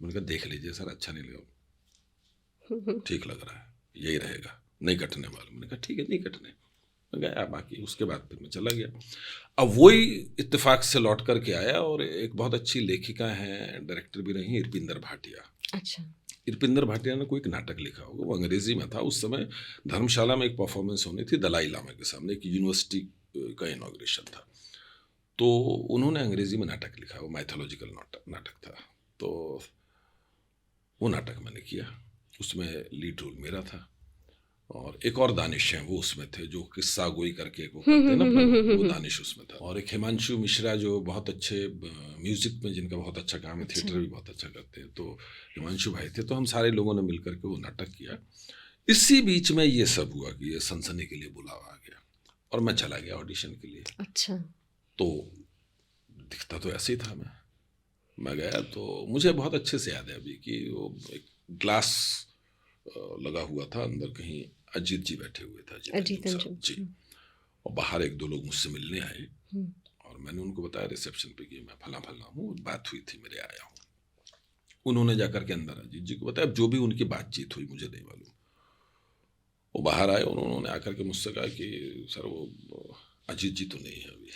मैंने कहा देख लीजिए सर, अच्छा नहीं लगा, ठीक लग रहा है, यही रहेगा, नहीं कटने वाला। मैंने कहा ठीक है, नहीं कटने। मैं गया, बाकी उसके बाद फिर मैं चला गया। अब वही इत्तेफाक से लौट करके आया, और एक बहुत अच्छी लेखिका हैं, डायरेक्टर भी रही, इरपिंदर भाटिया। अच्छा। इरपिंदर भाटिया ने कोई एक नाटक लिखा होगा, वो अंग्रेजी में था। उस समय धर्मशाला में एक परफॉर्मेंस होनी थी दलाई लामा के सामने, एक यूनिवर्सिटी का इनॉग्रेशन था। तो उन्होंने अंग्रेजी में नाटक लिखा, वो माइथोलॉजिकल नाटक था। तो वो नाटक मैंने किया, उसमें लीड रोल मेरा था, और एक और दानिश हैं वो उसमें थे, जो किस्सा गोई करके वो करते हैं ना, वो दानिश उसमें था, और एक हिमांशु मिश्रा जो बहुत अच्छे म्यूजिक में जिनका बहुत अच्छा काम है, थिएटर भी बहुत अच्छा करते हैं, तो हिमांशु भाई थे। तो हम सारे लोगों ने मिलकर के वो नाटक किया। इसी बीच में ये सब हुआ कि ये सनसनी के लिए बुलावा आ गया और मैं चला गया ऑडिशन के लिए। अच्छा। तो दिखता तो ऐसे ही था मैं गया, तो मुझे बहुत अच्छे से याद है अभी कि वो एक ग्लास लगा हुआ था, अंदर कहीं अजीत जी बैठे हुए थे, अजीत अंजुम जी, और बाहर एक दो लोग मुझसे मिलने आए, और मैंने उनको बताया रिसेप्शन पे कि मैं फला हूँ, बात हुई थी, मेरे आया हूँ। उन्होंने जाकर के अंदर अजीत जी को बताया, जो भी उनकी बातचीत हुई मुझे नहीं मालूम। वो बाहर आए और उन्होंने आकर के मुझसे कहा कि सर वो अजीत जी तो नहीं है अभी।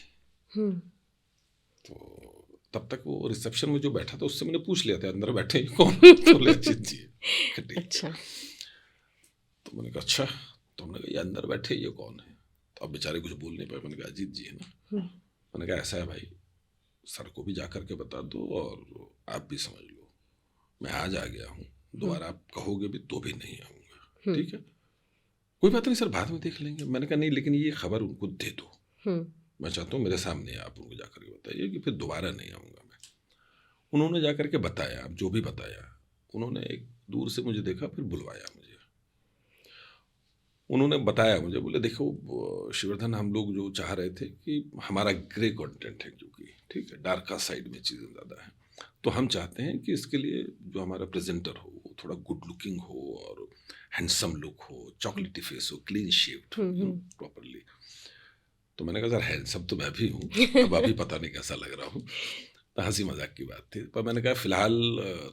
तो तब तक वो रिसेप्शन में जो बैठा था उससे मैंने पूछ लिया था अंदर बैठे ही कौन, तो बोले अजीत जी। अच्छा। तो मैंने कहा अच्छा, तो हमने कहा ये अंदर बैठे ये कौन है? तो अब बेचारे कुछ बोल नहीं पाए। मैंने कहा अजीत जी है ना। मैंने कहा ऐसा है भाई, सर को भी जा करके बता दो और आप भी समझ लो, मैं आज आ गया हूँ, दोबारा आप कहोगे भी तो भी नहीं आऊँगा, ठीक है? कोई बात नहीं सर, बाद में देख लेंगे। मैंने कहा नहीं, लेकिन ये खबर उनको दे दो, मैं चाहता हूँ मेरे सामने आप उनको जाकर के बताइए कि फिर दोबारा नहीं आऊँगा मैं। उन्होंने जाकर के बताया, जो भी बताया, उन्होंने एक दूर से मुझे देखा, फिर बुलवाया मुझे। उन्होंने बताया मुझे, बोले देखो शिववर्धन, हम लोग जो चाह रहे थे कि हमारा ग्रे कंटेंट है, जो कि ठीक है, डार्क साइड में चीज़ें ज़्यादा हैं, तो हम चाहते हैं कि इसके लिए जो हमारा प्रेजेंटर हो वो थोड़ा गुड लुकिंग हो और हैंडसम लुक हो, चॉकलेटी फेस हो, क्लीन शेव्ड हो प्रॉपरली। तो मैंने कहा सर हैंडसम तो मैं भी हूँ, अब अभी पता नहीं कैसा लग रहा हूँ। तो हंसी मजाक की बात थी, पर मैंने कहा फिलहाल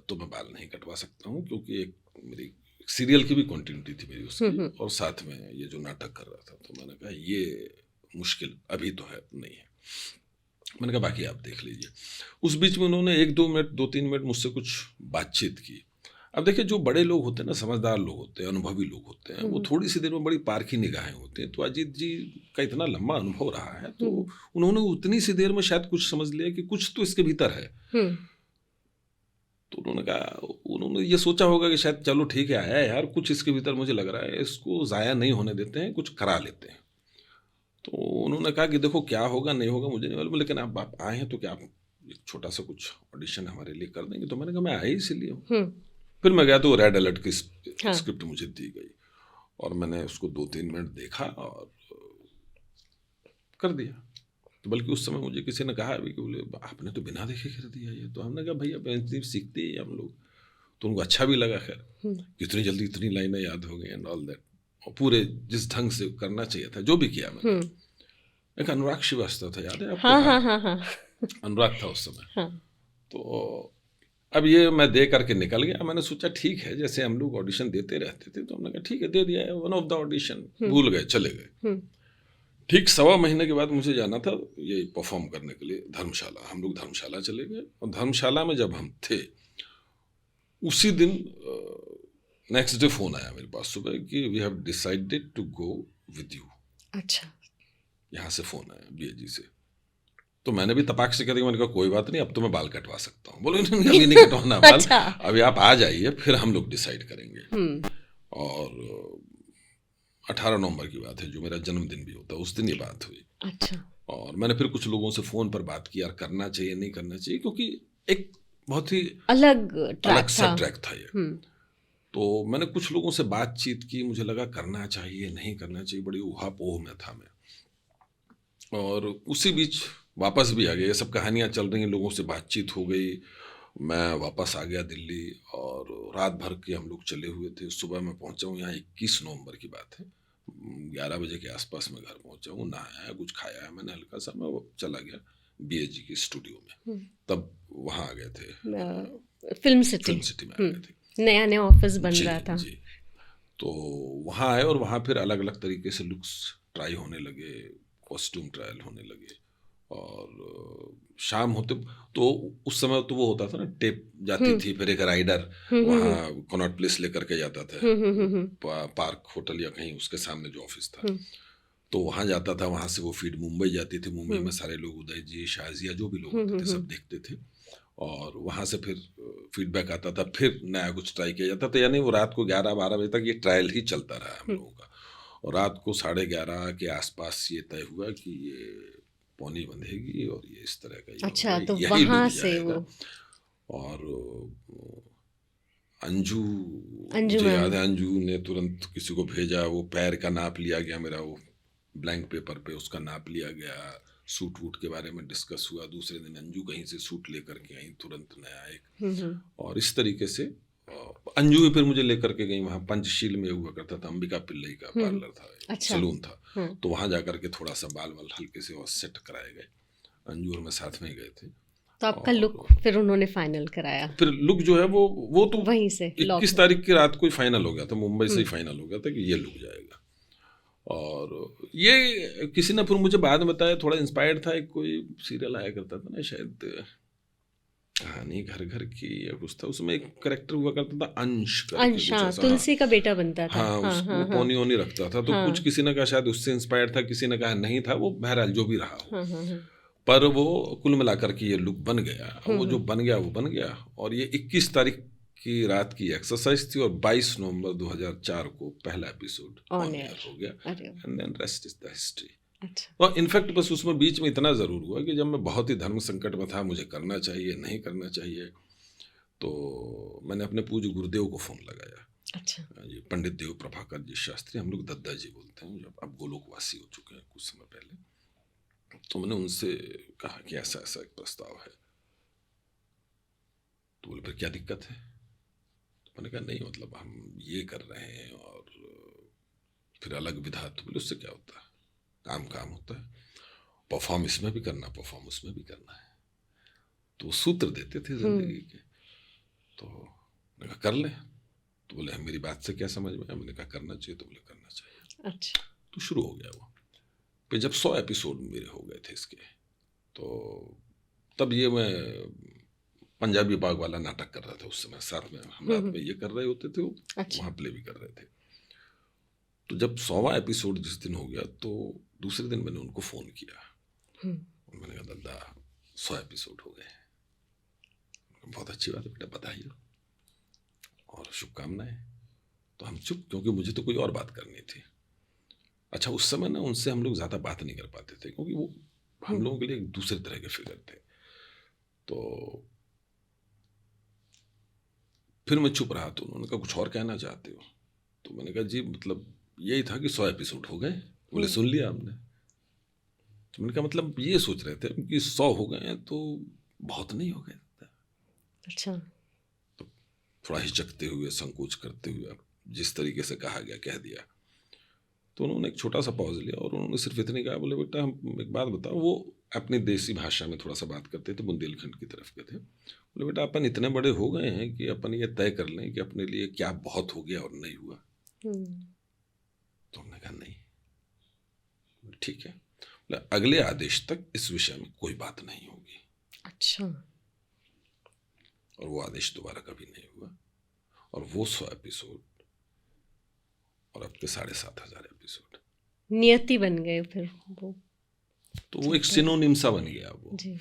तो मैं बाल नहीं कटवा सकता हूँ, क्योंकि एक मेरी सीरियल की भी कंटिन्यूटी थी मेरी उसकी, और साथ में ये जो नाटक कर रहा था, तो मैंने कहा ये मुश्किल अभी तो है नहीं है। मैंने कहा बाकी आप देख लीजिए। उस बीच में उन्होंने 2-3 मिनट मुझसे कुछ बातचीत की। अब देखिए, जो बड़े लोग होते हैं ना, समझदार लोग होते हैं, अनुभवी लोग होते हैं, वो थोड़ी सी देर में बड़ी पारखी निगाहें होती हैं। तो अजीत जी का इतना लंबा अनुभव रहा है, तो उन्होंने उतनी सी देर में शायद कुछ समझ लिया कि कुछ तो इसके भीतर है। तो उन्होंने कहा, उन्होंने ये सोचा होगा कि शायद चलो ठीक है, आया है यार, कुछ इसके भीतर मुझे लग रहा है, इसको ज़ाया नहीं होने देते हैं, कुछ करा लेते हैं। तो उन्होंने कहा कि देखो क्या होगा नहीं होगा मुझे नहीं मालूम, लेकिन आप आए हैं तो क्या आप एक छोटा सा कुछ ऑडिशन हमारे लिए कर देंगे? तो मैंने कहा मैं आया ही इसीलिए हूँ। फिर मैं गया तो रेड अलर्ट की स्क्रिप्ट मुझे दी गई, और मैंने उसको 2-3 मिनट देखा और कर दिया। तो बल्कि उस समय मुझे किसी ने कहा अभी कि बोले आपने तो बिना देखे कर दिया ये। तो हमने कहा भैया पेंसिल सीखते ही हम लोग, तो उनको अच्छा भी लगा, खैर कितनी जल्दी इतनी लाइनें याद हो गई एंड ऑल दैट, और पूरे जिस ढंग से करना चाहिए था जो भी किया मैंने। एक अनुराग श्रीवास्तव था, याद है आपको? हाँ। अनुराग था उस समय। तो अब ये मैं दे करके निकल गया। मैंने सोचा ठीक है, जैसे हम लोग ऑडिशन देते रहते थे, तो हमने कहा ठीक है दे दिया है, वन ऑफ द ऑडिशन, भूल गए, चले गए। ठीक 1.25 महीने के बाद मुझे जाना था ये परफॉर्म करने के लिए धर्मशाला। हम लोग धर्मशाला चले गए, और धर्मशाला में जब हम थे उसी दिन नेक्स्ट डे फोन आया मेरे पास सुबह कि we have decided to go with you. अच्छा। यहाँ से फोन आया BAG से। तो मैंने भी तपाक से कह दिया, मैंने कहा कोई बात नहीं, अब तो मैं बाल कटवा सकता हूँ। बोले नहीं अभी नहीं कटवाना बाल, अभी आप आ जाइए, फिर हम लोग डिसाइड करेंगे। और 18 नवंबर की बात है, जो मेरा जन्मदिन भी होता है, उस दिन ये बात हुई। अच्छा। और मैंने फिर कुछ लोगों से फ़ोन पर बात की, यार करना चाहिए नहीं करना चाहिए, क्योंकि एक बहुत ही अलग सा ट्रैक था ये। तो मैंने कुछ लोगों से बातचीत की, मुझे लगा करना चाहिए नहीं करना चाहिए, बड़ी ऊहापोह में था मैं। और उसी बीच वापस भी आ गया, ये सब कहानियाँ चल रही हैं, लोगों से बातचीत हो गई, मैं वापस आ गया दिल्ली, और रात भर के हम लोग चले हुए थे। सुबह मैं पहुंचा हूँ यहाँ, 21 नवंबर की बात है, 11 बजे के आसपास मैं घर पहुंचा हूँ, नहाया, कुछ खाया है मैंने हल्का सा, मैं चला गया BAG की स्टूडियो में। तब वहाँ आ गए थे, फिल्म सिटी में आ गए थे, नया ऑफिस बन रहा था जी। तो वहाँ आए, और वहाँ फिर अलग अलग तरीके से लुक्स ट्राई होने लगे, कॉस्ट्यूम ट्रायल होने लगे। और शाम होते तो उस समय तो वो होता था ना, टेप जाती थी, फिर एक राइडर वहाँ कनॉट प्लेस लेकर के जाता था, पार्क होटल या कहीं उसके सामने जो ऑफिस था। तो वहाँ जाता था, वहाँ से वो फीड मुंबई जाती थी, मुंबई में सारे लोग, उदय जी, शाजिया, जो भी लोग होते थे सब देखते थे, और वहाँ से फिर फीडबैक आता था, फिर नया कुछ ट्राई किया जाता था। यानी वो रात को 11-12 बजे तक ये ट्रायल ही चलता रहा हम लोगों का, और रात को 11:30 के आसपास ये तय हुआ कि ये पौनी बंधेगी और ये इस तरह का, अच्छा, ये तो यही वहाँ लुक से जाएगा। वो और अंजू, अंजू मुझे मैम। याद है अंजू ने तुरंत किसी को भेजा, वो पैर का नाप लिया गया मेरा, वो ब्लैंक पेपर पे उसका नाप लिया गया, सूट वूट के बारे में डिस्कस हुआ। दूसरे दिन अंजू कहीं से सूट लेकर के आई तुरंत नया एक, और इस तरीके से अंजू ही फिर मुझे लेकर के गई वहाँ पंचशील में हुआ करता था, अंबिका पिल्लई का पार्लर था, अच्छा। सलून था, तो वहाँ जा करके थोड़ा सा बाल वाल हल्के से और सेट कराए गए, अंजू और मैं साथ में गए थे। तो आपका लुक फिर उन्होंने फाइनल कराया, फिर लुक जो है वो तो वहीं से 21 तारीख की रात को ही फाइनल हो गया था, मुंबई से ही फाइनल हो गया था कि ये लुक जाएगा। और ये किसी ने फिर मुझे बाद में बताया, थोड़ा इंस्पायर्ड था, एक कोई सीरियल आया करता था ना शायद, कहानी घर घर की या कुछ था, उसमें एक करेक्टर हुआ करता था अंश करके, अंश, कुछ हाँ, ऐसा, तुलसी का बेटा बनता था। हाँ, वो पोनी ओनी रखता था, तो कुछ किसी ने कहा शायद उससे इंस्पायर्ड था, किसी ने कहा नहीं था, वो बहरहाल जो भी रहा हो, पर वो कुल मिलाकर के ये लुक बन गया। वो जो बन गया वो बन गया, और ये 21 तारीख की रात की एक्सरसाइज थी, और 22 नवंबर 2004 को पहला एपिसोड ऑन एयर हो गया, and then rest is the history. और इनफैक्ट बस उसमें बीच में इतना ज़रूर हुआ कि जब मैं बहुत ही धर्म संकट में था, मुझे करना चाहिए नहीं करना चाहिए, तो मैंने अपने पूज्य गुरुदेव को फ़ोन लगाया। अच्छा। ये पंडित देव प्रभाकर जी शास्त्री, हम लोग दद्दा जी बोलते हैं, जब अब गोलोकवासी हो चुके हैं कुछ समय पहले, तो मैंने उनसे कहा कि ऐसा ऐसा एक प्रस्ताव है। तो बोले फिर क्या दिक्कत है? तो मैंने कहा नहीं, मतलब हम ये कर रहे हैं और फिर अलग विधा। तो बोले उससे क्या होता है, काम काम होता है, परफॉर्म इसमें भी करना, परफॉर्म उसमें भी करना है। तो वो सूत्र देते थे जिंदगी के। तो मैंने कहा कर ले। तो बोले मेरी बात से क्या समझ में आया? मैंने कहा करना चाहिए। तो बोले करना चाहिए। अच्छा। तो शुरू हो गया वो। फिर जब 100 एपिसोड मेरे हो गए थे इसके, तो तब ये मैं पंजाबी बाग वाला नाटक कर रहा था उस समय, साथ में हम रात में ये कर रहे होते थे, अच्छा। वहाँ प्ले भी कर रहे थे। तो जब 100वां एपिसोड जिस दिन हो गया, तो दूसरे दिन मैंने उनको फ़ोन किया, मैंने कहा दादा 100 एपिसोड हो गए। बहुत अच्छी बात है बेटा, बधाई हो और शुभकामनाएं। तो हम चुप, क्योंकि मुझे तो कोई और बात करनी थी। अच्छा, उस समय ना उनसे हम लोग ज़्यादा बात नहीं कर पाते थे, क्योंकि वो हम लोगों के लिए एक दूसरे तरह के फिगर थे। तो फिर मैं चुप रहा, तो उन्होंने कहा कुछ और कहना चाहते हो? तो मैंने कहा जी मतलब यही था कि 100 एपिसोड हो गए। बोले सुन लिया आपने? तो मैंने कहा मतलब ये सोच रहे थे कि 100 हो गए हैं तो बहुत नहीं हो गए। अच्छा। तो थोड़ा हिचकते हुए, संकोच करते हुए, जिस तरीके से कहा गया कह दिया। तो उन्होंने एक छोटा सा पॉज लिया और उन्होंने सिर्फ इतनी कहा, बोले बेटा हम एक बात बताओ। वो अपनी देसी भाषा में थोड़ा सा बात करते थे, बुंदेलखंड की तरफ के थे। बोले बेटा अपन इतने बड़े हो गए हैं कि अपन ये तय कर लें कि अपने लिए क्या बहुत हो गया और नहीं हुआ। तो हमने कहा नहीं, ठीक है, बोले अगले आदेश तक इस विषय में कोई बात नहीं होगी। अच्छा। और वो आदेश दोबारा कभी नहीं हुआ। और वो 100 एपिसोड और अब के 7,500 एपिसोड नियति बन गए फिर वो। तो वो एक सिनोनिम सा बन गया वो। जी।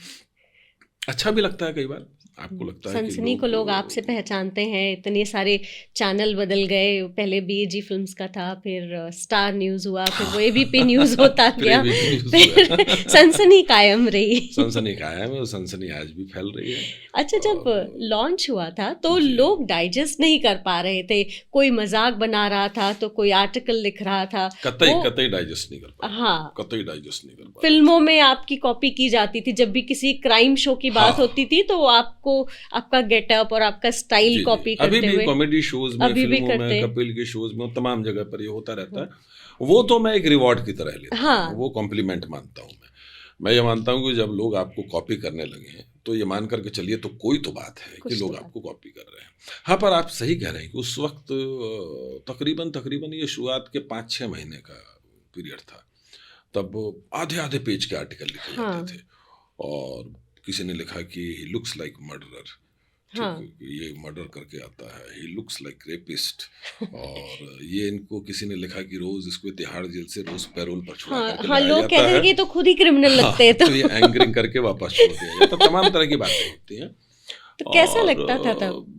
अच्छा भी लगता है कई बार, आपको लगता है सनसनी को लोग आपसे पहचानते हैं, इतने सारे चैनल बदल गए, पहले बीएजी फिल्म्स का था, फिर स्टार न्यूज़ हुआ, फिर वो एबीपी न्यूज़ होता गया, फिर सनसनी कायम रही। सनसनी कायम है, सनसनी आज भी फैल रही है। अच्छा, जब लॉन्च हुआ था तो लोग डाइजेस्ट नहीं कर पा रहे थे, कोई मजाक बना रहा था तो कोई आर्टिकल लिख रहा था, कतई डाइजेस्ट नहीं कर पा। हाँ, कतई डाइजेस्ट नहीं कर पा। फिल्मों में आपकी कॉपी की जाती थी, जब भी किसी क्राइम शो की बात होती थी तो आपको आपका गेटअप और आपका स्टाइल कॉपी करते हुए, अभी भी कॉमेडी शोज में, फिल्मों में, कपिल के शोज में, तमाम जगह पर ये होता रहता है। वो तो मैं एक रिवॉर्ड की तरह लेता हूँ, वो कॉम्प्लीमेंट मानता हूँ। मैं ये मानता हूँ कि जब लोग आपको कॉपी करने लगे हैं तो ये मान करके चलिए तो कोई तो बात है कि लोग आपको कॉपी कर रहे हैं। हाँ, पर आप सही कह रहे हैं कि उस वक्त तकरीबन ये शुरुआत के 5-6 महीने का पीरियड था, तब आधे पेज के आर्टिकल लिखे जाते थे। और किसी ने लिखा कि ही लुक्स लाइक मर्डरर, हाँ। ये मर्डर करके आता है, ही लुक्स लाइक रेपिस्ट, और ये इनको किसी ने लिखा कि रोज इसको तिहाड़ जेल से रोज पैरोल पर छुड़ा हाँ, करके हाँ, लाया लोग जाता कहते हैं है। कि ये तो खुद ही क्रिमिनल लगते हैं, तो ये एंगरिंग करके वापस छोड़ दिया जाता, तमाम तरह की बातें होती हैं। तो कैसा और, लगता था तब?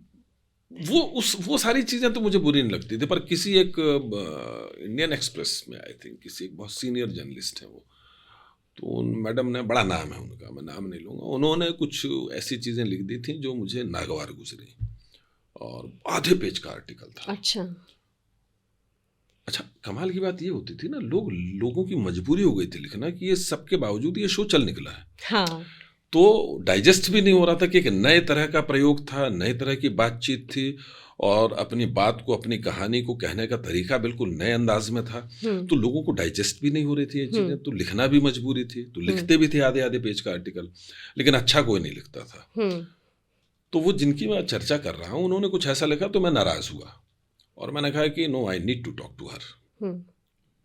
वो सारी चीजें तो मुझे बुरी नहीं लगती थी, पर किसी एक इंडियन एक्सप्रेस में आई थिंक किसी एक बहुत सीनियर जर्नलिस्ट है वो, तो उन मैडम ने, बड़ा नाम है उनका, मैं नाम नहीं लूँगा, उन्होंने कुछ ऐसी चीज़ें लिख दी थी जो मुझे नागवार गुजरी, और आधे पेज का आर्टिकल था। अच्छा, कमाल की बात ये होती थी ना, लोगों की मजबूरी हो गई थी लिखना कि ये सबके बावजूद ये शो चल निकला है। हाँ। तो डाइजेस्ट भी नहीं हो रहा था कि एक नए तरह का प्रयोग था, नए तरह की बातचीत थी, और अपनी बात को, अपनी कहानी को कहने का तरीका बिल्कुल नए अंदाज में था। तो लोगों को डाइजेस्ट भी नहीं हो रही थी ये चीज़ें, तो लिखना भी मजबूरी थी, तो लिखते भी थे आधे आधे पेज का आर्टिकल, लेकिन अच्छा कोई नहीं लिखता था। तो वो जिनकी मैं चर्चा कर रहा हूँ, उन्होंने कुछ ऐसा लिखा तो मैं नाराज़ हुआ, और मैंने कहा कि नो, I need to talk to her.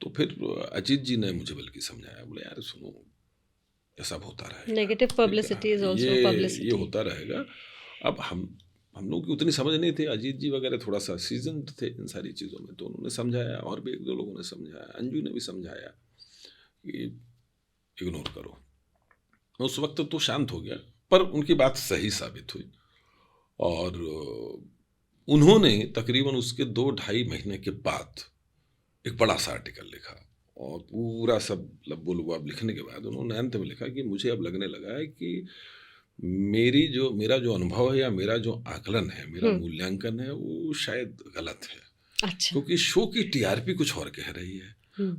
तो फिर अजीत जी ने मुझे बल्कि समझाया, बोले यार सुनो, ये सब होता रहेगा, negative publicity is also publicity, ये होता रहेगा। अब हम लोग की उतनी समझ नहीं थी, अजीत जी वगैरह थोड़ा सा सीजन्ड थे इन सारी चीज़ों में, तो उन्होंने समझाया, और भी एक दो लोगों ने समझाया, अंजू ने भी समझाया कि इग्नोर करो। उस वक्त तो शांत हो गया, पर उनकी बात सही साबित हुई, और उन्होंने तकरीबन उसके 2-2.5 महीने के बाद एक बड़ा सा आर्टिकल लिखा, और पूरा सब लब्बो लुबाब लिखने के बाद उन्होंने अंत में लिखा कि मुझे अब लगने लगा है कि मेरा जो अनुभव है, या मेरा जो आकलन है, मेरा मूल्यांकन है, वो शायद गलत है। अच्छा। क्योंकि शो की टीआरपी कुछ और कह रही है,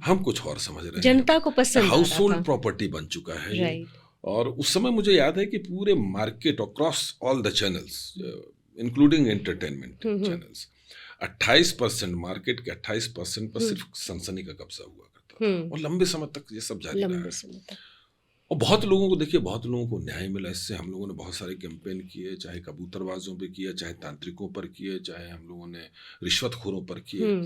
हम कुछ और समझ रहे हैं, जनता को पसंद, हाउस होल्ड प्रॉपर्टी बन चुका है ये। और उस समय मुझे याद है कि पूरे market across all the channels, including entertainment channels, 28% market के 28% पर सिर्फ सनसनी का कब्जा हुआ करता था, और लंबे समय तक ये सब जारी रहा। और बहुत लोगों को देखिए, बहुत लोगों को न्याय मिला इससे। हम लोगों ने बहुत सारे कैंपेन किए, चाहे कबूतरबाजों पे किए, चाहे तांत्रिकों पर किए, चाहे हम लोगों ने रिश्वतखोरों पर किए,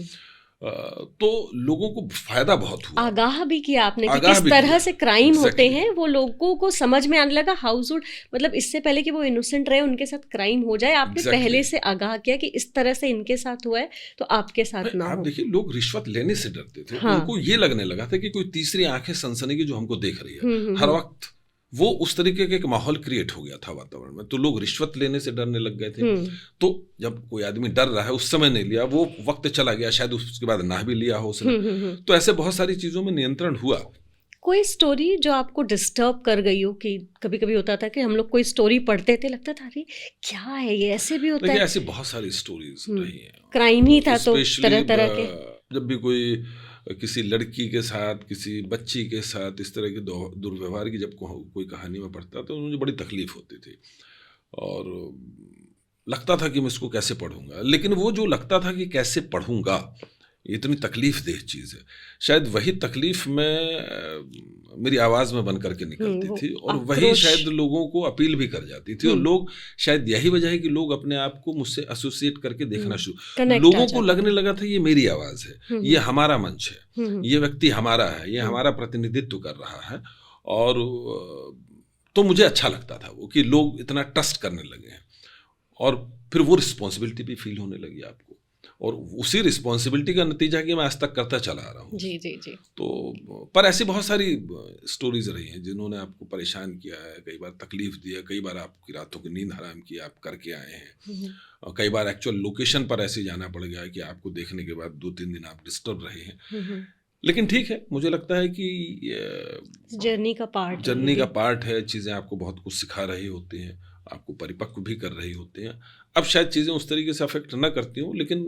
तो लोगों को फायदा बहुत हुआ। आगाह भी किया आपने कि किस तरह से क्राइम होते हैं, वो लोगों को समझ में आने लगा। हाउस होल्ड मतलब इससे पहले कि वो इनोसेंट रहे, उनके साथ क्राइम हो जाए, आपने पहले से आगाह किया कि इस तरह से इनके साथ हुआ है तो आपके साथ ना हो। आप देखिए, लोग रिश्वत लेने से डरते थे। उनको ये लगने लगा था कि कोई तीसरी आंखें सनसनी की जो हमको देख रही है हर वक्त, वो उस तरीके का एक माहौल क्रिएट हो गया था वातावरण में, तो लोग रिश्वत लेने से डरने लग गए थे। तो जब कोई आदमी डर रहा है, उस समय नहीं लिया, वो वक्त चला गया, शायद उसके बाद ना भी लिया हो उसने। तो ऐसे बहुत सारी चीजों में नियंत्रण हुआ। कोई स्टोरी जो आपको डिस्टर्ब कर गई हो? कि कभी कभी होता था कि हम लोग कोई स्टोरी पढ़ते थे, लगता था अरे क्या है ये, ऐसे भी होता है। ऐसी बहुत सारी स्टोरीज रही हैं, क्राइम ही था तो तरह तरह के। जब भी कोई किसी लड़की के साथ, किसी बच्ची के साथ इस तरह के दुर्व्यवहार की जब कोई कहानी में पढ़ता तो मुझे बड़ी तकलीफ होती थी, और लगता था कि मैं इसको कैसे पढ़ूंगा। लेकिन वो जो लगता था कि कैसे पढ़ूंगा, इतनी तकलीफ देह चीज़ है, शायद वही तकलीफ में मेरी आवाज़ में बन करके निकलती थी, और वही शायद लोगों को अपील भी कर जाती थी। और लोग, शायद यही वजह है कि लोग अपने आप को मुझसे एसोसिएट करके देखना शुरू, लोगों को लगने लगा था ये मेरी आवाज़ है, ये हमारा मंच है, ये व्यक्ति हमारा है, ये हमारा प्रतिनिधित्व कर रहा है। और तो मुझे अच्छा लगता था वो कि लोग इतना ट्रस्ट करने लगे हैं, और फिर वो रिस्पॉन्सिबिलिटी भी फील होने लगी आपको, और उसी रिस्पॉन्सिबिलिटी का नतीजा कि मैं आज तक करता चला आ रहा हूँ। जी जी जी। तो पर ऐसी बहुत सारी स्टोरीज रही हैं जिन्होंने आपको परेशान किया है, कई बार तकलीफ दी है, कई बार आपकी रातों की नींद हराम की, आप करके आए हैं, और कई बार एक्चुअल लोकेशन पर ऐसे जाना पड़ गया है कि आपको देखने के बाद 2-3 दिन आप डिस्टर्ब रहे हैं। लेकिन ठीक है, मुझे लगता है कि जर्नी का पार्ट है। चीज़ें आपको बहुत कुछ सिखा रही होती हैं, आपको परिपक्व भी कर रही होती हैं। अब शायद चीज़ें उस तरीके से अफेक्ट ना करती हूँ, लेकिन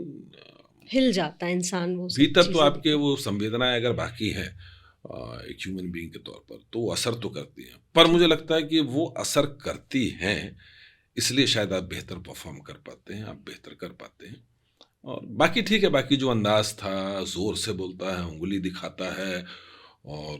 हिल जाता है इंसान, वो भीतर तो आपके वो संवेदनाएं अगर बाकी हैं एक ह्यूमन बीइंग के तौर पर, तो वो असर तो करती हैं। पर मुझे लगता है कि वो असर करती हैं, इसलिए शायद आप बेहतर परफॉर्म कर पाते हैं, आप बेहतर कर पाते हैं। और बाकी ठीक है, बाकी जो अंदाज था, ज़ोर से बोलता है, उंगली दिखाता है और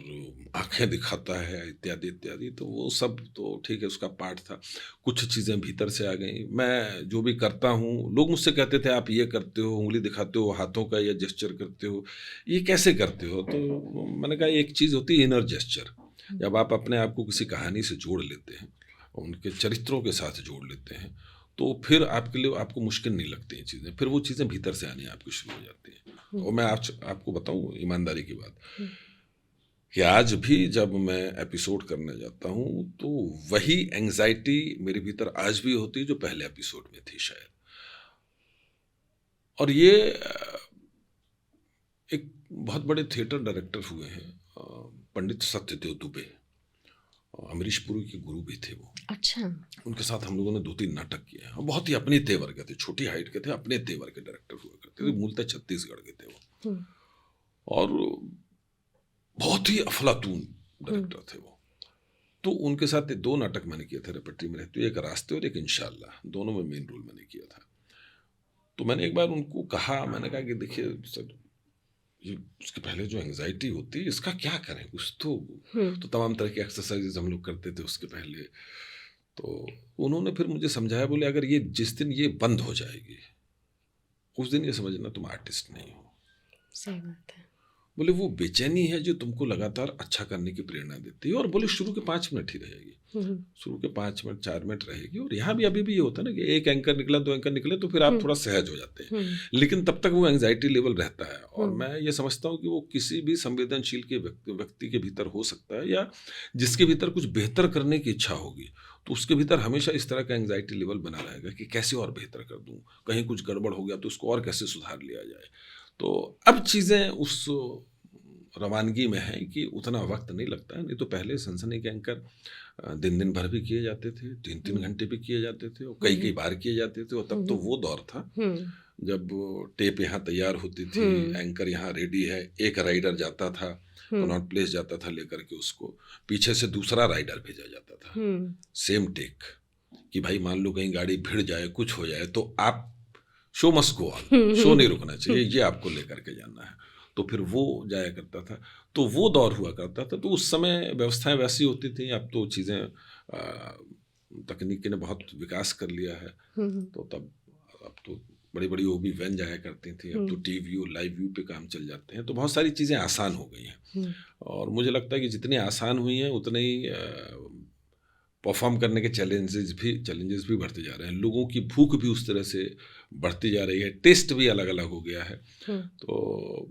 आंखें दिखाता है, इत्यादि इत्यादि, तो वो सब तो ठीक है, उसका पार्ट था। कुछ चीज़ें भीतर से आ गई। मैं जो भी करता हूँ, लोग मुझसे कहते थे आप ये करते हो, उंगली दिखाते हो, हाथों का ये जेस्चर करते हो, ये कैसे करते हो? तो मैंने कहा एक चीज़ होती है इनर जेस्चर। जब आप अपने आप को किसी कहानी से जोड़ लेते हैं, उनके चरित्रों के साथ जोड़ लेते हैं, तो तो फिर आपके लिए आपको मुश्किल नहीं लगती हैं चीज़ें, फिर वो चीज़ें भीतर से आनी आपकी शुरू हो जाती हैं। और मैं आपको बताऊं ईमानदारी की बात कि आज भी जब मैं एपिसोड करने जाता हूं तो वही एंजाइटी मेरे भीतर आज भी होती है जो पहले एपिसोड में थी शायद। और ये एक बहुत बड़े थिएटर डायरेक्टर हुए हैं पंडित सत्यदेव दुबे, अमरीश पुरी के गुरु भी थे वो। अच्छा। उनके साथ हम लोगों ने 2-3 नाटक किए हैं। बहुत ही अपने तेवर के थे, छोटी हाइट के थे, अपने तेवर के डायरेक्टर हुआ करते थे, मूलतः छत्तीसगढ़ के थे वो। और बहुत ही अफलातून डायरेक्टर थे वो। तो उनके साथ 2 नाटक मैंने किए थे रेपर्टरी में रहते हुए, एक रास्ते और एक इंशाल्लाह, दोनों में मेन रोल मैंने किया था। तो मैंने एक बार उनको कहा, मैंने कहा कि देखिए सर, ये उसके पहले जो एंजाइटी होती है इसका क्या करें, कुछ तो तमाम तरह की एक्सरसाइजेज हम लोग करते थे उसके पहले। तो उन्होंने फिर मुझे समझाया, बोले अगर ये जिस दिन ये बंद हो जाएगी उस दिन ये समझना तुम आर्टिस्ट नहीं हो। सही बात है। बोले वो बेचैनी है जो तुमको लगातार अच्छा करने की प्रेरणा देती है। और बोले शुरू के 5 मिनट ही रहेगी, शुरू के 5 मिनट 4 मिनट रहेगी। और यहाँ भी अभी भी ये होता है ना कि एक एंकर निकला 2 एंकर निकले तो फिर आप थोड़ा सहज हो जाते हैं, लेकिन तब तक वो एंजाइटी लेवल रहता है। और मैं ये समझता हूँ कि वो किसी भी संवेदनशील के व्यक्ति के भीतर हो सकता है, या जिसके भीतर कुछ बेहतर करने की इच्छा होगी तो उसके भीतर हमेशा इस तरह का एंजाइटी लेवल बना रहेगा कि कैसे और बेहतर कर दूँ, कहीं कुछ गड़बड़ हो गया तो उसको और कैसे सुधार लिया जाए। तो अब चीज़ें उस रवानगी में है कि उतना वक्त नहीं लगता है। नहीं तो पहले सनसनी के एंकर दिन भर भी किए जाते थे, 3-3 घंटे भी किए जाते थे, और कई बार किए जाते थे। और तब तो वो दौर था जब टेप यहाँ तैयार होती थी, एंकर यहाँ रेडी है, एक राइडर जाता था, कनॉट प्लेस जाता था लेकर के उसको, पीछे से दूसरा राइडर भेजा जाता था, सेम टेक, कि भाई मान लो कहीं गाड़ी भिड़ जाए, कुछ हो जाए तो आप show must go on, show नहीं रुकना चाहिए, ये आपको लेकर के जाना है। तो फिर वो जाया करता था, तो वो दौर हुआ करता था। तो उस समय व्यवस्थाएं वैसी होती थी। अब तो चीज़ें तकनीकी ने बहुत विकास कर लिया है, तो तब अब तो बड़ी बड़ी वो भी वैन जाया करती थी, अब तो टीवी और लाइव व्यू पे काम चल जाते हैं, तो बहुत सारी चीज़ें आसान हो गई हैं। और मुझे लगता है कि जितनी आसान हुई हैं उतने ही परफॉर्म करने के चैलेंजेस भी बढ़ते जा रहे हैं। लोगों की भूख भी उस तरह से बढ़ती जा रही है, टेस्ट भी अलग अलग हो गया है। तो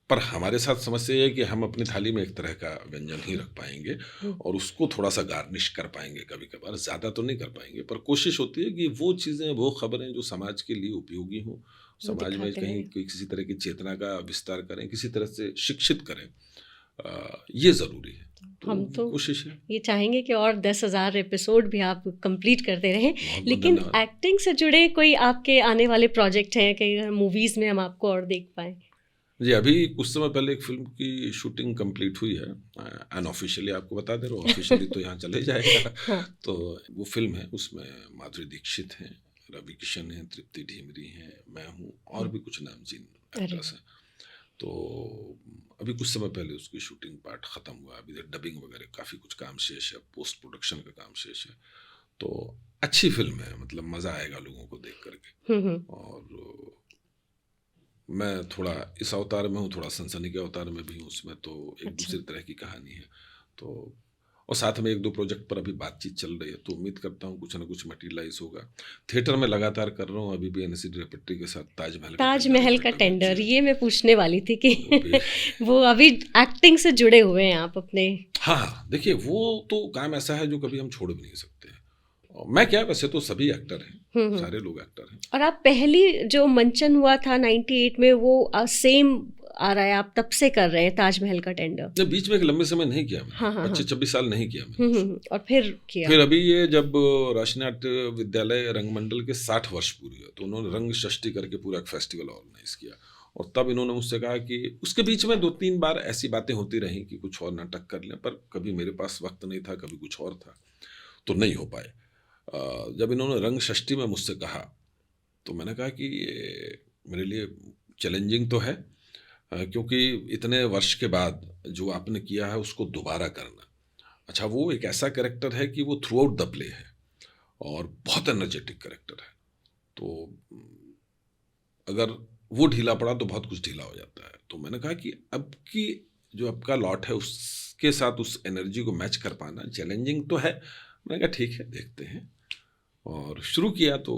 पर हमारे साथ समस्या है कि हम अपनी थाली में एक तरह का व्यंजन ही रख पाएंगे और उसको थोड़ा सा गार्निश कर पाएंगे, कभी कभार, ज़्यादा तो नहीं कर पाएंगे। पर कोशिश होती है कि वो चीज़ें, वो खबरें जो समाज के लिए उपयोगी हों, समाज में कहीं किसी तरह की चेतना का विस्तार करें, किसी तरह से शिक्षित करें, ये ज़रूरी है। तो हम तो कोशिश है, ये चाहेंगे कि और 10,000 एपिसोड भी आप कंप्लीट करते रहें। लेकिन एक्टिंग से जुड़े कोई आपके आने वाले प्रोजेक्ट हैं कि मूवीज़ में हम आपको और देख पाएँ? जी, अभी कुछ समय पहले एक फिल्म की शूटिंग कंप्लीट हुई है, अनऑफिशियली आपको बता दे रहा हूँ, ऑफिशियली तो यहाँ चले जाएगा। तो वो फिल्म है, उसमें माधुरी दीक्षित हैं, रवि किशन हैं, तृप्ति ढीमरी हैं, मैं हूँ, और भी कुछ नामचीन एक्ट्रेस हैं। तो अभी कुछ समय पहले उसकी शूटिंग पार्ट ख़त्म हुआ, अभी डबिंग वगैरह काफ़ी कुछ काम शेष है, पोस्ट प्रोडक्शन का काम शेष है। तो अच्छी फिल्म है, मतलब मज़ा आएगा लोगों को देख करके। और मैं थोड़ा इस अवतार में हूँ, थोड़ा सनसनी के अवतार में भी हूँ, उसमें तो एक दूसरी तरह की कहानी है। तो और साथ में 1-2 प्रोजेक्ट पर अभी बातचीत चल रही है, तो उम्मीद करता हूँ कुछ ना कुछ मटेरियलाइज होगा। थिएटर में लगातार कर रहा हूँ, अभी भी एनसीडी रेपर्टरी के साथ ताजमहल का टेंडर, ये मैं पूछने वाली थी कि वो अभी एक्टिंग से जुड़े हुए हैं आप अपने? हाँ, देखिए वो तो काम ऐसा है जो कभी हम छोड़ भी नहीं सकते। मैं क्या, वैसे तो सभी एक्टर हैं, सारे लोग एक्टर हैं। और आप पहली जो मंचन हुआ था 98 में, वो सेम आ रहा है, आप तब से कर रहे हैं ताजमहल का टेंडर? बीच में एक लंबे समय नहीं किया मैंने, 25-26 साल नहीं किया मैंने। और फिर किया? फिर अभी ये जब राष्ट्रीय नाट्य विद्यालय रंगमंडल के 60 वर्ष पूरे हुए, तो उन्होंने रंग षष्ठी करके पूरा एक फेस्टिवल ऑर्गेनाइज किया। और तब इन्होंने मुझसे कहा कि उसके बीच में 2-3 बार ऐसी बातें होती रहीं कि कुछ और नाटक कर लें, पर कभी मेरे पास वक्त नहीं था, कभी कुछ और था, तो नहीं हो पाए। जब इन्होंने रंग षष्ठी में मुझसे कहा तो मैंने कहा कि ये मेरे लिए चैलेंजिंग तो है, क्योंकि इतने वर्ष के बाद जो आपने किया है उसको दोबारा करना। अच्छा, वो एक ऐसा कैरेक्टर है कि वो थ्रू आउट द प्ले है और बहुत एनर्जेटिक कैरेक्टर है, तो अगर वो ढीला पड़ा तो बहुत कुछ ढीला हो जाता है। तो मैंने कहा कि अब की जो आपका लॉट है उसके साथ उस एनर्जी को मैच कर पाना चैलेंजिंग तो है। मैंने कहा ठीक है, देखते हैं। और शुरू किया तो,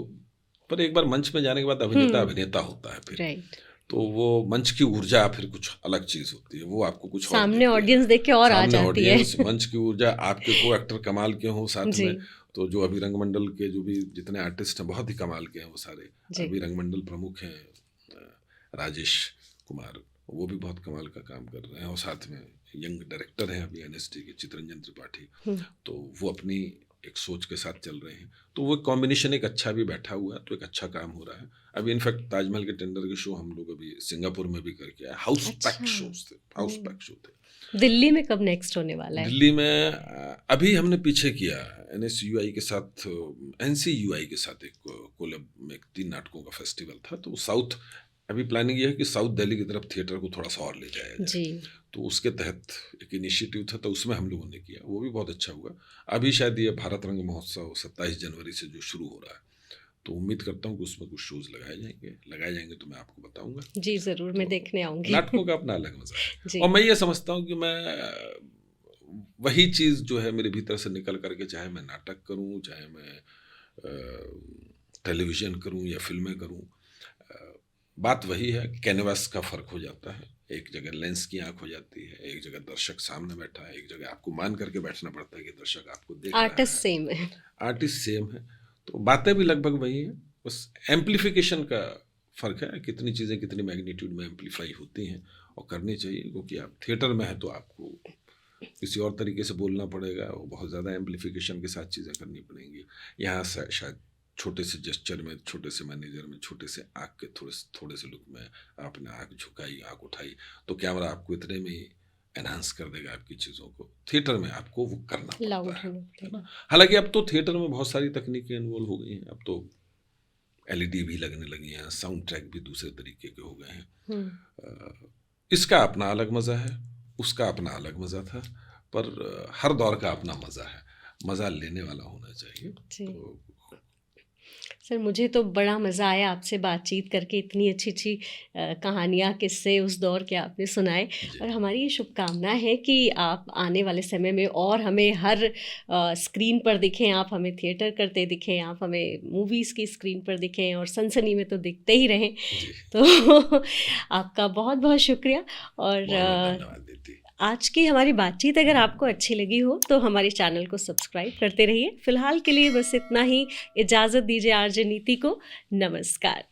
पर एक बार मंच में जाने के बाद अभिनेता अभिनेता होता है फिर, राइट, तो वो मंच की ऊर्जा फिर कुछ अलग चीज होती है, वो आपको कुछ और सामने देती है। ऑडियंस देख के और आ सामने जाती है। ऑडियंस, मंच की ऊर्जा, आपके को एक्टर कमाल के हों साथ जी। में, तो जो अभी रंगमंडल के जो भी जितने आर्टिस्ट हैं बहुत ही कमाल के हैं वो सारे। जी। अभी रंगमंडल प्रमुख हैं राजेश कुमार, वो भी बहुत कमाल का काम कर रहे हैं, और साथ में यंग डायरेक्टर हैं अभी एनएसडी के चितरंजन त्रिपाठी, तो वो अपनी एक सोच के साथ चल रहे हैं, तो वो कॉम्बिनेशन एक अच्छा भी बैठा हुआ है, तो एक अच्छा काम हो रहा है। अभी इनफैक्ट ताजमहल के टेंडर के शो हम लोग अभी सिंगापुर में भी करके आए, हाउस पैक शोज थे, हाउस पैक शो थे। दिल्ली में कब नेक्स्ट होने वाला है? दिल्ली में अभी हमने पीछे किया NSUI के साथ, NCUI के साथ एक कोलैब में 3 नाटकों का फेस्टिवल था, तो साउथ अभी प्लानिंग ये है कि साउथ दिल्ली की तरफ थिएटर को थोड़ा सा और ले जाया जाए जी। तो उसके तहत एक इनिशिएटिव था, तो उसमें हम लोगों ने किया, वो भी बहुत अच्छा हुआ। अभी शायद ये भारत रंग महोत्सव 27 जनवरी से जो शुरू हो रहा है, तो उम्मीद करता हूँ कि उसमें कुछ शोज लगाए जाएंगे तो मैं आपको बताऊंगा। जी ज़रूर, मैं देखने आऊँगी। नाटकों का अपना अलग मजा जी। है, और मैं ये समझता हूँ कि मैं वही चीज़ जो है मेरे भीतर से निकल करके, चाहे मैं नाटक करूँ, चाहे मैं टेलीविज़न करूँ या फिल्में करूँ, बात वही है, कैनवास का फ़र्क हो जाता है। एक जगह लेंस की आंख हो जाती है, एक जगह दर्शक सामने बैठा है, एक जगह आपको मान करके बैठना पड़ता है कि दर्शक आपको देख रहा है। आर्टिस्ट सेम है। आर्टिस्ट सेम है, तो बातें भी लगभग वही हैं, बस एम्प्लीफिकेशन का फ़र्क है, कितनी चीज़ें कितनी मैग्नीट्यूड में एम्प्लीफाई होती हैं और करनी चाहिए, क्योंकि आप थिएटर में हैं तो आपको किसी और तरीके से बोलना पड़ेगा, वो बहुत ज़्यादा एम्प्लीफिकेशन के साथ चीज़ें करनी पड़ेंगी। यहाँ शायद छोटे से जेस्चर में, छोटे से मैनेजर में, छोटे से आँख के थोड़े से लुक में आपने आँख झुकाई, आँख उठाई, तो कैमरा आपको इतने में एनहांस कर देगा आपकी चीज़ों को। थिएटर में आपको वो करना पड़ता है ना। हालांकि अब तो थिएटर में बहुत सारी तकनीकें इन्वॉल्व हो गई हैं, अब तो LED भी लगने लगी हैं, साउंड ट्रैक भी दूसरे तरीके के हो गए हैं। इसका अपना अलग मज़ा है, उसका अपना अलग मज़ा था, पर हर दौर का अपना मज़ा है, मज़ा लेने वाला होना चाहिए। तो सर, मुझे तो बड़ा मज़ा आया आपसे बातचीत करके, इतनी अच्छी अच्छी कहानियाँ, किस्से उस दौर के आपने सुनाए, और हमारी ये शुभकामना है कि आप आने वाले समय में और हमें हर स्क्रीन पर दिखें, आप हमें थिएटर करते दिखें, आप हमें मूवीज़ की स्क्रीन पर दिखें, और सनसनी में तो दिखते ही रहें। तो आपका बहुत बहुत शुक्रिया, और धन्यवाद दीदी। आज की हमारी बातचीत अगर आपको अच्छी लगी हो तो हमारे चैनल को सब्सक्राइब करते रहिए। फिलहाल के लिए बस इतना ही, इजाज़त दीजिए आरजे नीति को। नमस्कार।